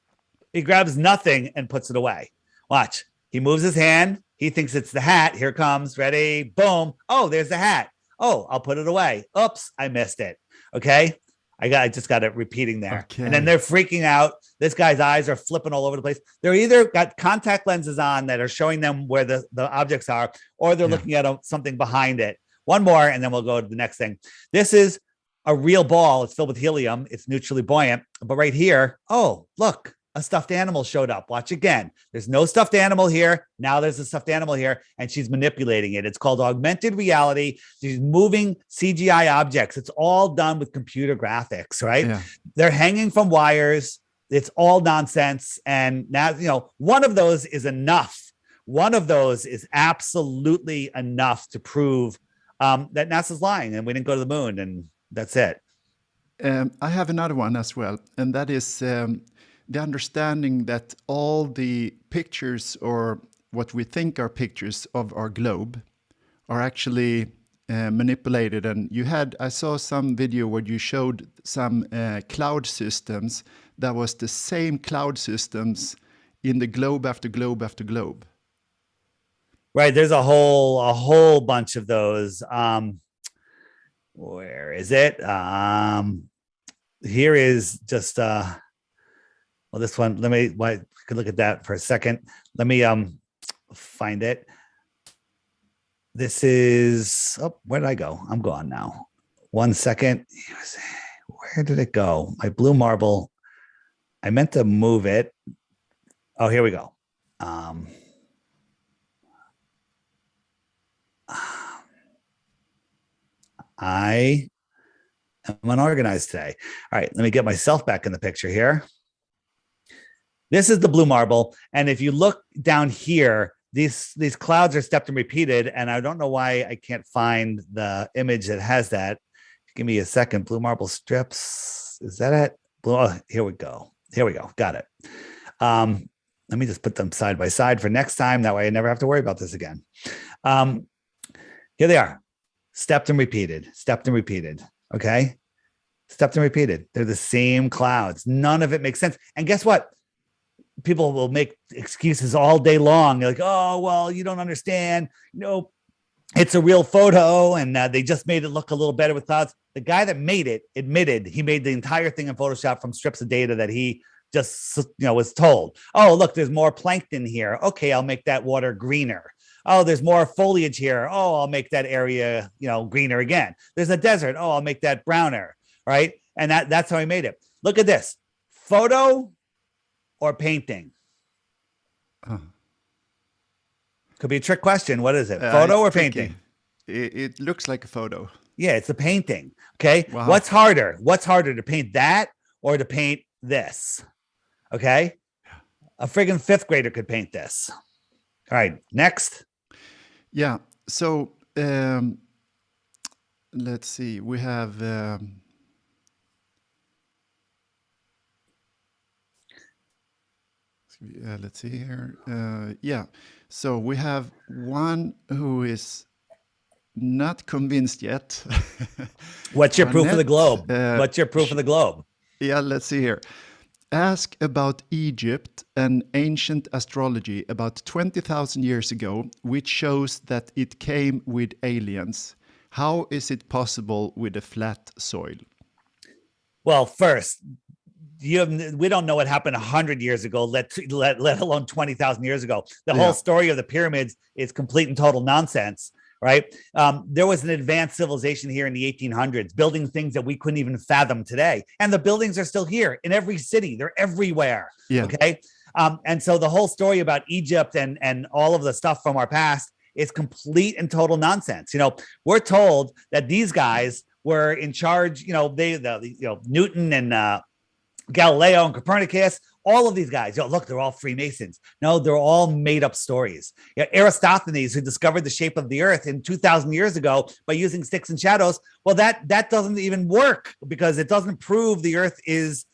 He grabs nothing and puts it away. Watch. He moves his hand. He thinks it's the hat. Here it comes. Ready? Boom. Oh, there's the hat. Oh, I'll put it away. Oops, I missed it. Okay. I just got it repeating there. Okay. And then they're freaking out. This guy's eyes are flipping all over the place. They're either got contact lenses on that are showing them where the objects are, or they're looking at something behind it. One more, and then we'll go to the next thing. This is a real ball. It's filled with helium. It's neutrally buoyant. But right here, oh, look, a stuffed animal showed up. Watch again. There's no stuffed animal here. Now there's a stuffed animal here, and she's manipulating it. It's called augmented reality. She's moving CGI objects. It's all done with computer graphics, right? Yeah. They're hanging from wires. It's all nonsense. And now, one of those is enough. One of those is absolutely enough to prove that NASA's lying and we didn't go to the moon, and that's it. I have another one as well, and that is the understanding that all the pictures, or what we think are pictures of our globe, are actually manipulated. And I saw some video where you showed some cloud systems that was the same cloud systems in the globe after globe after globe. Right. There's a whole bunch of those. Where is it? Here is just well, this one, we can look at that for a second. Let me find it. This is, where did I go? I'm gone now. 1 second. Where did it go? My blue marble. I meant to move it. Oh, here we go. I am unorganized today. All right, let me get myself back in the picture here. This is the blue marble. And if you look down here, these clouds are stepped and repeated. And I don't know why I can't find the image that has that. Give me a second. Blue marble strips. Is that it? Here we go. Got it. Let me just put them side by side for next time. That way I never have to worry about this again. Here they are. Stepped and repeated. Okay. Stepped and repeated. They're the same clouds. None of it makes sense. And guess what? People will make excuses all day long. They're like, oh, well, you don't understand. It's a real photo, and they just made it look a little better with clouds. The guy that made it admitted he made the entire thing in Photoshop from strips of data that he just was told. Oh, look, there's more plankton here. Okay, I'll make that water greener. Oh, there's more foliage here. Oh, I'll make that area, greener again. There's a desert. Oh, I'll make that browner, right? And that's how he made it. Look at this. Photo or painting? Could be a trick question. What is it? Photo or painting? It looks like a photo. Yeah, it's a painting. Okay. Wow. What's harder? What's harder, to paint that or to paint this? Okay. A friggin' fifth grader could paint this. All right. Next. Yeah. So let's see. We have. Let's see here. Yeah. So we have one who is not convinced yet. What's your proof of the globe? What's your proof of the globe? Yeah, let's see here. Ask about Egypt and ancient astrology about 20,000 years ago, which shows that it came with aliens. How is it possible with a flat soil? Well, first, we don't know what happened 100 years ago, let alone 20,000 years ago. The whole story of the pyramids is complete and total nonsense, right? There was an advanced civilization here in the 1800s, building things that we couldn't even fathom today. And the buildings are still here in every city. They're everywhere. Yeah. Okay. And so the whole story about Egypt and all of the stuff from our past is complete and total nonsense. We're told that these guys were in charge, Newton and Galileo and Copernicus, all of these guys, look, they're all Freemasons. No, they're all made up stories. Aristophanes, who discovered the shape of the earth in 2,000 years ago by using sticks and shadows. Well, that doesn't even work because it doesn't prove the earth is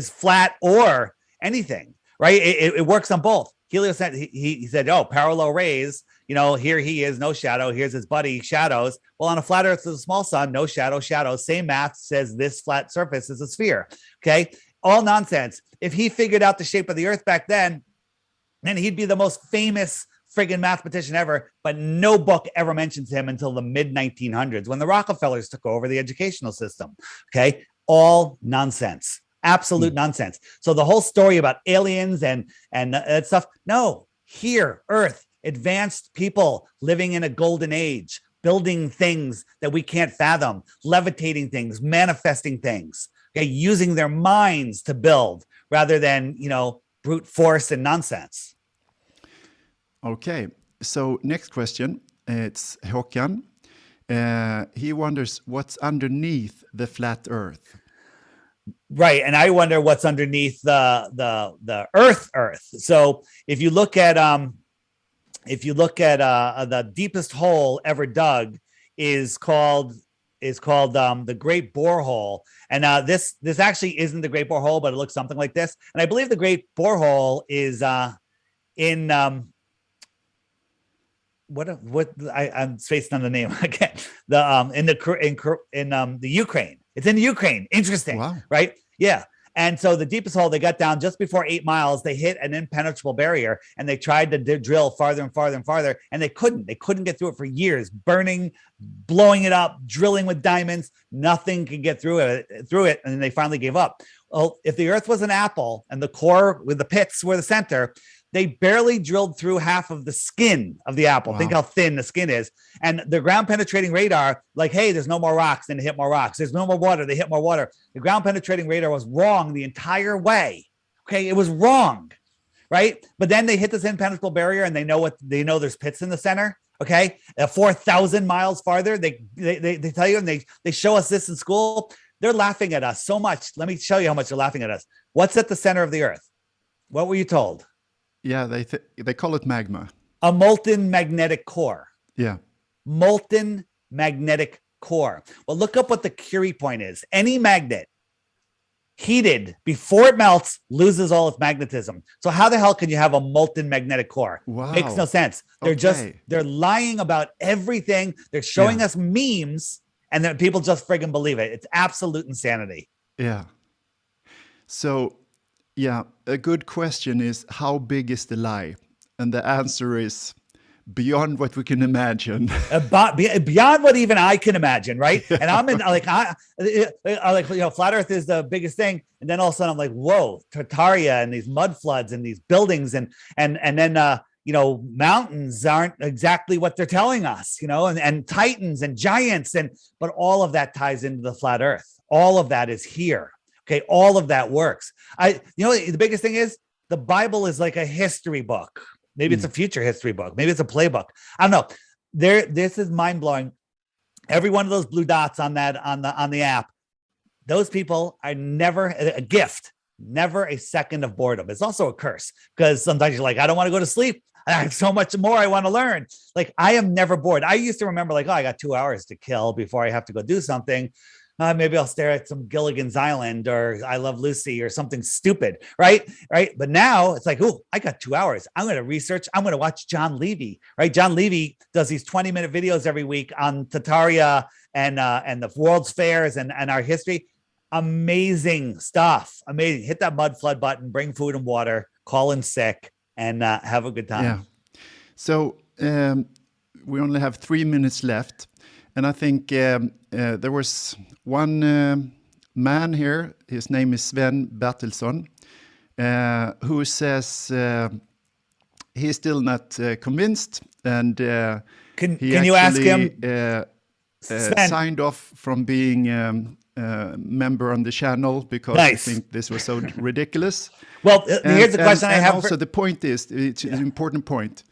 flat or anything, right? It works on both. Helios said, he said, parallel rays, here he is, no shadow. Here's his buddy, shadows. Well, on a flat earth with a small sun, no shadow, shadows. Same math says this flat surface is a sphere. Okay. All nonsense. If he figured out the shape of the earth back then, and he'd be the most famous friggin' mathematician ever, but no book ever mentions him until the mid 1900s when the Rockefellers took over the educational system. Okay. All nonsense, absolute nonsense. So the whole story about aliens and that stuff, no, here, Earth, advanced people living in a golden age, building things that we can't fathom, levitating things, manifesting things, okay, using their minds to build rather than, brute force and nonsense. Okay, so next question, it's Håkan. He wonders what's underneath the flat Earth. Right, and I wonder what's underneath the Earth. So if you look at the deepest hole ever dug is called the Great Borehole, and this actually isn't the Great Borehole, but it looks something like this. And I believe the Great Borehole is in I'm spacing on the name again. In the Ukraine. It's in the Ukraine. Interesting, wow. Right? Yeah. And so the deepest hole, they got down just before 8 miles. They hit an impenetrable barrier, and they tried to drill farther and farther and farther, and they couldn't. They couldn't get through it for years, burning, blowing it up, drilling with diamonds. Nothing could get through it, and then they finally gave up. Well, if the Earth was an apple and the core with the pits were the center, they barely drilled through half of the skin of the apple. Wow. Think how thin the skin is. And the ground penetrating radar, like, hey, there's no more rocks, then they hit more rocks. There's no more water, they hit more water. The ground penetrating radar was wrong the entire way. Okay, it was wrong, right? But then they hit this impenetrable barrier, and they know there's pits in the center. Okay, 4,000 miles farther, they tell you, and they show us this in school. They're laughing at us so much. Let me show you how much they're laughing at us. What's at the center of the Earth? What were you told? Yeah, they call it magma. A molten magnetic core. Yeah. Molten magnetic core. Well, look up what the Curie point is. Any magnet heated before it melts loses all its magnetism. So how the hell can you have a molten magnetic core? Wow. Makes no sense. They're lying about everything. They're showing us memes, and then people just friggin' believe it. It's absolute insanity. Yeah. So, yeah, a good question is, how big is the lie? And the answer is beyond what we can imagine. Beyond what even I can imagine, right? And I'm in flat Earth is the biggest thing. And then all of a sudden I'm like, whoa, Tartaria and these mud floods and these buildings and then mountains aren't exactly what they're telling us, and titans and giants, but all of that ties into the flat Earth. All of that is here. Okay, all of that works. The biggest thing is the Bible is like a history book. Maybe it's a future history book. Maybe it's a playbook. I don't know. This is mind blowing. Every one of those blue dots on the app, those people are never a gift, never a second of boredom. It's also a curse, because sometimes you're like, I don't want to go to sleep. I have so much more I want to learn. Like, I am never bored. I used to remember I got 2 hours to kill before I have to go do something. Maybe I'll stare at some Gilligan's Island or I Love Lucy or something stupid, right? But now it's like, oh, I got 2 hours. I'm going to research. I'm going to watch John Levy, right? John Levy does these 20-minute videos every week on Tartaria and the World's Fairs and our history. Amazing stuff. Amazing. Hit that mud flood button, bring food and water, call in sick, and have a good time. Yeah. So we only have 3 minutes left. And I think there was one man here, his name is Sven Bertilsson, who says he's still not convinced. And can you ask him? Signed off from being a member on the channel because I think this was so ridiculous. Well, here's the question I have. Also, the point is, it's an important point.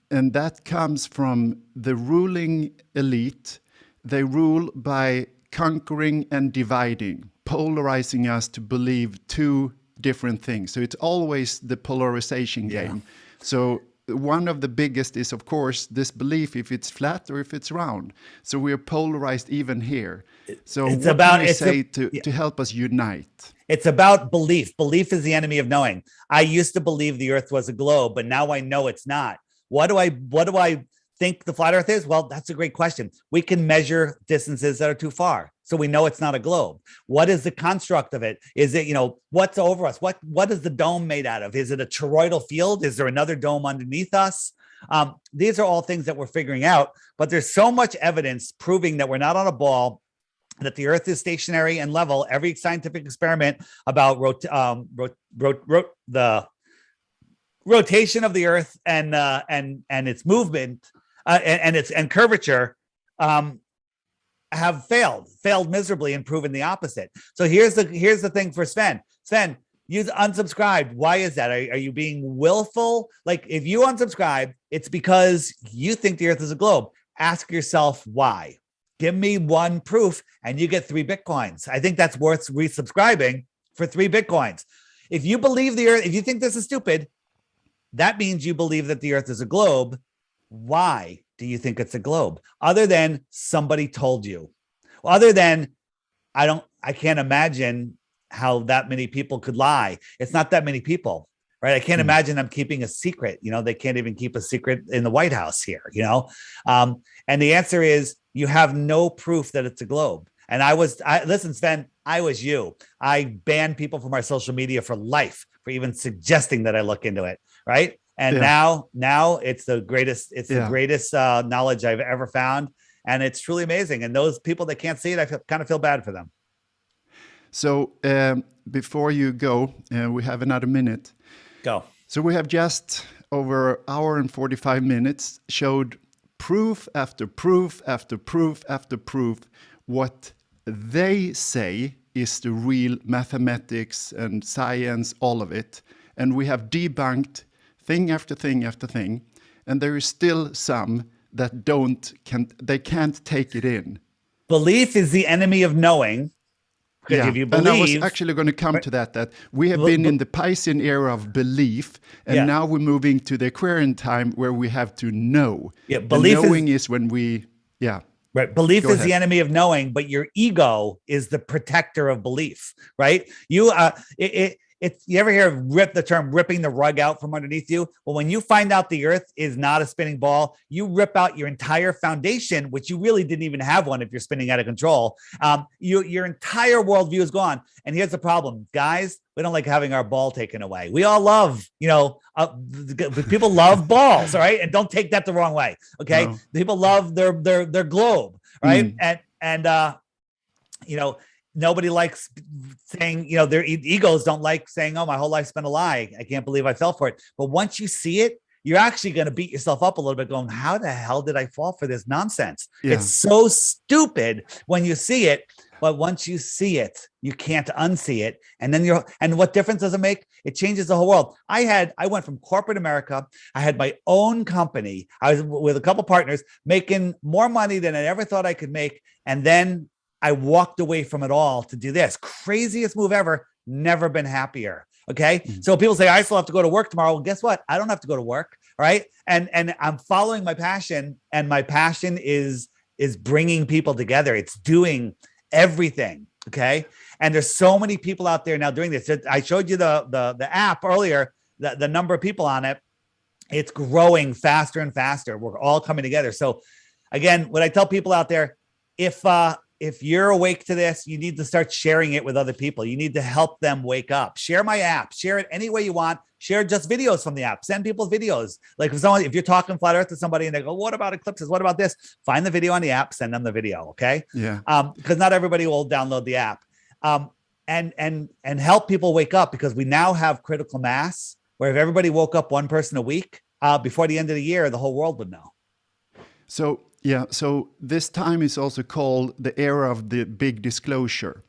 And that comes from the ruling elite. They rule by conquering and dividing, polarizing us to believe two different things. So it's always the polarization game. So one of the biggest is, of course, this belief if it's flat or if it's round. So we're polarized even here. So it's what can we say to help us unite? It's about belief. Belief is the enemy of knowing. I used to believe the earth was a globe, but now I know it's not. What do I think the flat earth is? Well, that's a great question. We can measure distances that are too far. so we know it's not a globe? What is the construct of it? Is it, what's over us? What is the dome made out of? Is it a toroidal field? Is there another dome underneath us? These are all things that we're figuring out, but there's so much evidence proving that we're not on a ball, that the earth is stationary and level. Every scientific experiment about the rotation of the earth and its movement and curvature have failed miserably and proven the opposite. So here's the thing for Sven. Sven, you unsubscribed. Why is that? Are you being willful? Like, if you unsubscribe, it's because you think the earth is a globe. Ask yourself why. Give me one proof and you get 3 Bitcoins. I think that's worth resubscribing for 3 Bitcoins. If you believe the earth, if you think this is stupid, that means you believe that the earth is a globe. Why do you think it's a globe? Other than somebody told you. Well, other than I can't imagine how that many people could lie. It's not that many people, right? I can't imagine them keeping a secret. They can't even keep a secret in the White House here, and the answer is you have no proof that it's a globe. And listen, Sven, I was you. I banned people from our social media for life for even suggesting that I look into it, right? And now it's the greatest, knowledge I've ever found. And it's truly amazing. And those people that can't see it, I kind of feel bad for them. So before you go, we have another minute. Go. So we have just over an hour and 45 minutes showed proof after proof after proof after proof what they say is the real mathematics and science, all of it. And we have debunked thing after thing after thing. And there is still some that they can't take it in. Belief is the enemy of knowing. Yeah. If you believe, and I was actually going to come to that we have been in the Piscean era of belief, and now we're moving to the Aquarian time where we have to know. Yeah, belief knowing is when we, right. Belief is the enemy of knowing, but your ego is the protector of belief, right? You, you ever hear the term ripping the rug out from underneath you? Well, when you find out the earth is not a spinning ball, you rip out your entire foundation, which you really didn't even have one if you're spinning out of control. Your entire worldview is gone. And here's the problem, guys. We don't like having our ball taken away. We all love, people love balls, all right? And don't take that the wrong way, okay? No. People love their globe, right? Nobody likes saying, their egos don't like saying, oh, my whole life's been a lie. I can't believe I fell for it. But once you see it, you're actually going to beat yourself up a little bit going, how the hell did I fall for this nonsense? Yeah. It's so stupid when you see it. But once you see it, you can't unsee it. And then and what difference does it make? It changes the whole world. I went from corporate America. I had my own company. I was with a couple partners making more money than I ever thought I could make. And then I walked away from it all to do this. Craziest move ever. Never been happier. Okay. Mm-hmm. So people say, I still have to go to work tomorrow. Well, guess what? I don't have to go to work. All right. And I'm following my passion, and my passion is bringing people together. It's doing everything. Okay. And there's so many people out there now doing this. I showed you the app earlier, the number of people on it. It's growing faster and faster. We're all coming together. So again, what I tell people out there, if you're awake to this, you need to start sharing it with other people. You need to help them wake up. Share my app. Share it any way you want. Share just videos from the app. Send people videos. Like if you're talking flat earth to somebody and they go, what about eclipses? What about this? Find the video on the app, send them the video. Okay. Yeah. Because not everybody will download the app. And help people wake up, because we now have critical mass where if everybody woke up one person a week, before the end of the year, the whole world would know. So this time is also called the era of the big disclosure.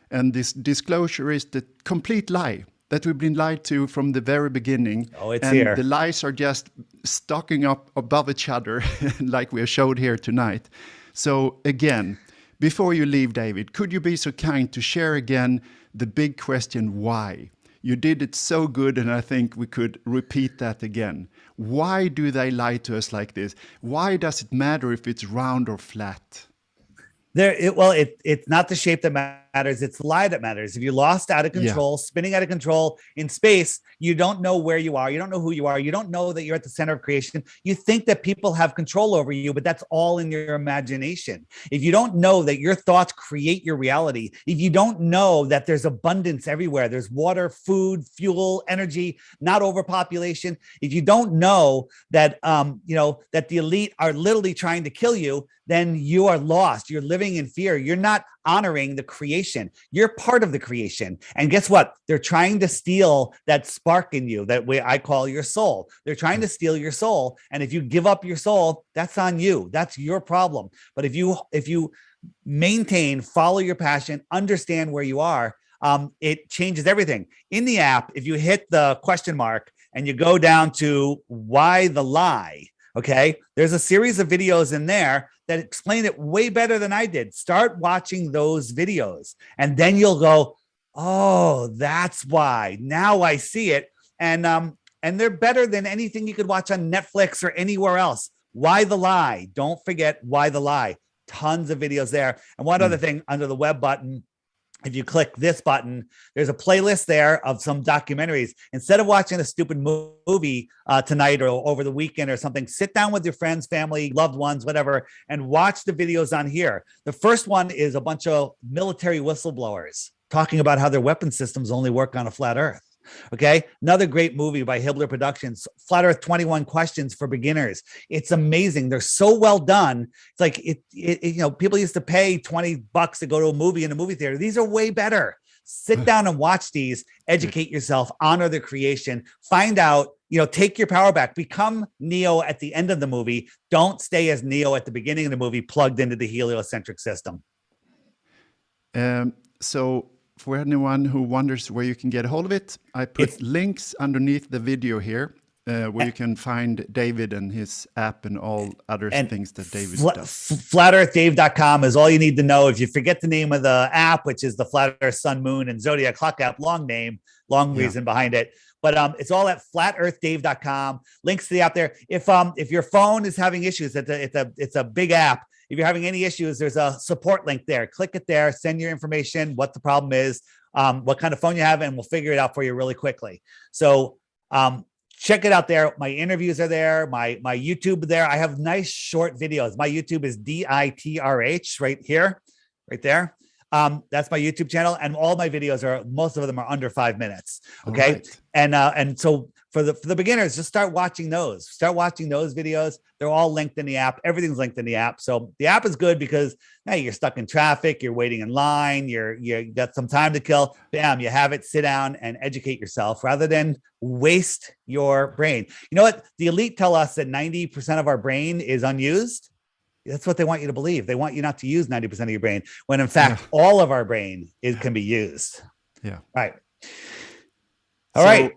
And this disclosure is the complete lie that we've been lied to from the very beginning. Oh, it's and here. The lies are just stocking up above each other, like we have showed here tonight. So again, before you leave, David, could you be so kind to share again the big question, why? You did it so good, and I think we could repeat that again. Why do they lie to us like this? Why does it matter if it's round or flat? It's not the shape that matters. It's the lie that matters. If you're lost out of control, spinning out of control in space, you don't know where you are. You don't know who you are. You don't know that you're at the center of creation. You think that people have control over you, but that's all in your imagination. If you don't know that your thoughts create your reality, if you don't know that there's abundance everywhere, there's water, food, fuel, energy, not overpopulation. If you don't know that, that the elite are literally trying to kill you, then you are lost. You're living in fear. You're not honoring the creation. You're part of the creation. And guess what? They're trying to steal that spark in you, that way I call your soul. They're trying to steal your soul. And if you give up your soul, that's on you. That's your problem. But if you maintain, follow your passion, understand where you are, it changes everything. In the app, if you hit the question mark and you go down to why the lie, okay, there's a series of videos in there that explain it way better than I did. Start watching those videos and then you'll go, oh, that's why. Now I see it. And they're better than anything you could watch on Netflix or anywhere else. Why the lie? Don't forget why the lie. Tons of videos there. And one other thing, under the web button, if you click this button, there's a playlist there of some documentaries. Instead of watching a stupid movie tonight or over the weekend or something, sit down with your friends, family, loved ones, whatever, and watch the videos on here. The first one is a bunch of military whistleblowers talking about how their weapon systems only work on a flat earth. Okay. Another great movie by Hibbler Productions, Flat Earth 21 Questions for Beginners. It's amazing. They're so well done. It's like, people used to pay $20 to go to a movie in a movie theater. These are way better. Sit down and watch these, educate yourself, honor the creation, find out, take your power back, become Neo at the end of the movie. Don't stay as Neo at the beginning of the movie, plugged into the heliocentric system. So for anyone who wonders where you can get a hold of it, I put links underneath the video here where you can find David and his app and all other things that David does. FlatEarthDave.com is all you need to know. If you forget the name of the app, which is the Flat Earth Sun, Moon, and Zodiac Clock app, long name, long reason behind it. But it's all at FlatEarthDave.com. Links to the app there. If your phone is having issues, it's a big app. If you're having any issues, there's a support link there. Click it there, send your information, what the problem is, what kind of phone you have, and we'll figure it out for you really quickly. So check it out there. My interviews are there, my YouTube there. I have nice short videos. My YouTube is DITRH right here, right there. That's my YouTube channel, and all my videos most of them are under 5 minutes. Okay. Right. And so for the beginners, just start watching those videos. They're all linked in the app. Everything's linked in the app. So the app is good because now you're stuck in traffic, you're waiting in line, you got some time to kill. Bam, you have it. Sit down and educate yourself rather than waste your brain. You know what? The elite tell us that 90% of our brain is unused. That's what they want you to believe. They want you not to use 90% of your brain, when in fact, all of our brain can be used. Yeah. Right. All right.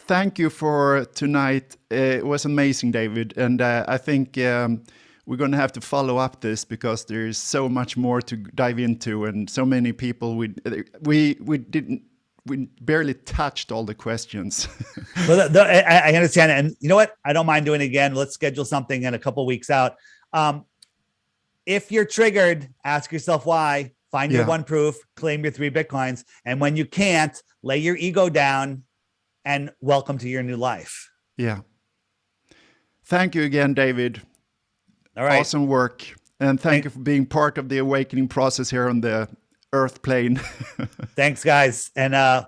Thank you for tonight. It was amazing, David. And I think we're going to have to follow up this because there's so much more to dive into, and so many people we barely touched all the questions. Well, I understand. And you know what? I don't mind doing it again. Let's schedule something in a couple of weeks out. If you're triggered, ask yourself why, find your one proof, claim your 3 Bitcoins. And when you can't, lay your ego down and welcome to your new life. Yeah. Thank you again, David. All right. Awesome work. And thank you for being part of the awakening process here on the Earth plane. Thanks, guys. And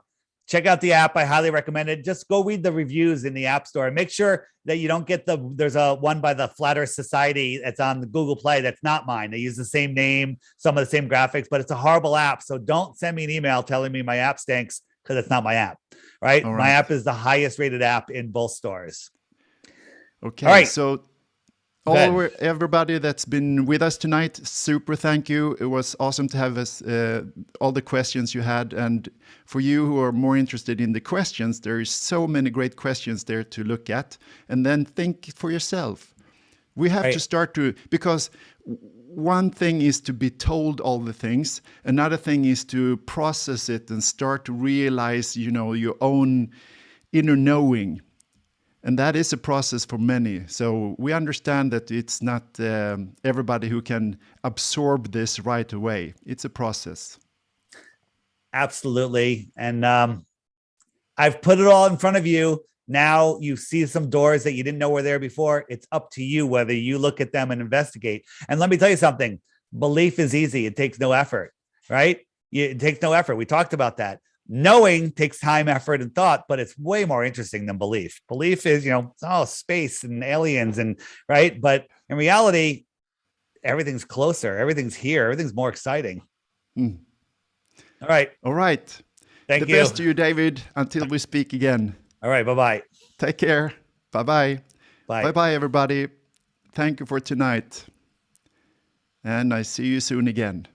check out the app. I highly recommend it. Just go read the reviews in the App Store and make sure that you don't get there's a one by the Flat Earth Society that's on the Google Play. That's not mine. They use the same name, some of the same graphics, but it's a horrible app. So don't send me an email telling me my app stinks, because it's not my app. Right? My app is the highest rated app in both stores. Okay. All right. So everybody that's been with us tonight, super thank you. It was awesome to have us, all the questions you had. And for you who are more interested in the questions, there is so many great questions there to look at. And then think for yourself. We have to start because one thing is to be told all the things. Another thing is to process it and start to realize, your own inner knowing. And that is a process for many. So we understand that it's not everybody who can absorb this right away. It's a process. Absolutely. And I've put it all in front of you. Now you see some doors that you didn't know were there before. It's up to you whether you look at them and investigate. And let me tell you something. Belief is easy. It takes no effort, right? It takes no effort. We talked about that. Knowing takes time, effort, and thought, but it's way more interesting than belief. Belief is, space and aliens and right. But in reality, everything's closer. Everything's here. Everything's more exciting. Mm. All right. All right. Thank you. The best to you, David, until we speak again. All right. Bye-bye. Take care. Bye-bye. Bye. Bye-bye, everybody. Thank you for tonight. And I see you soon again.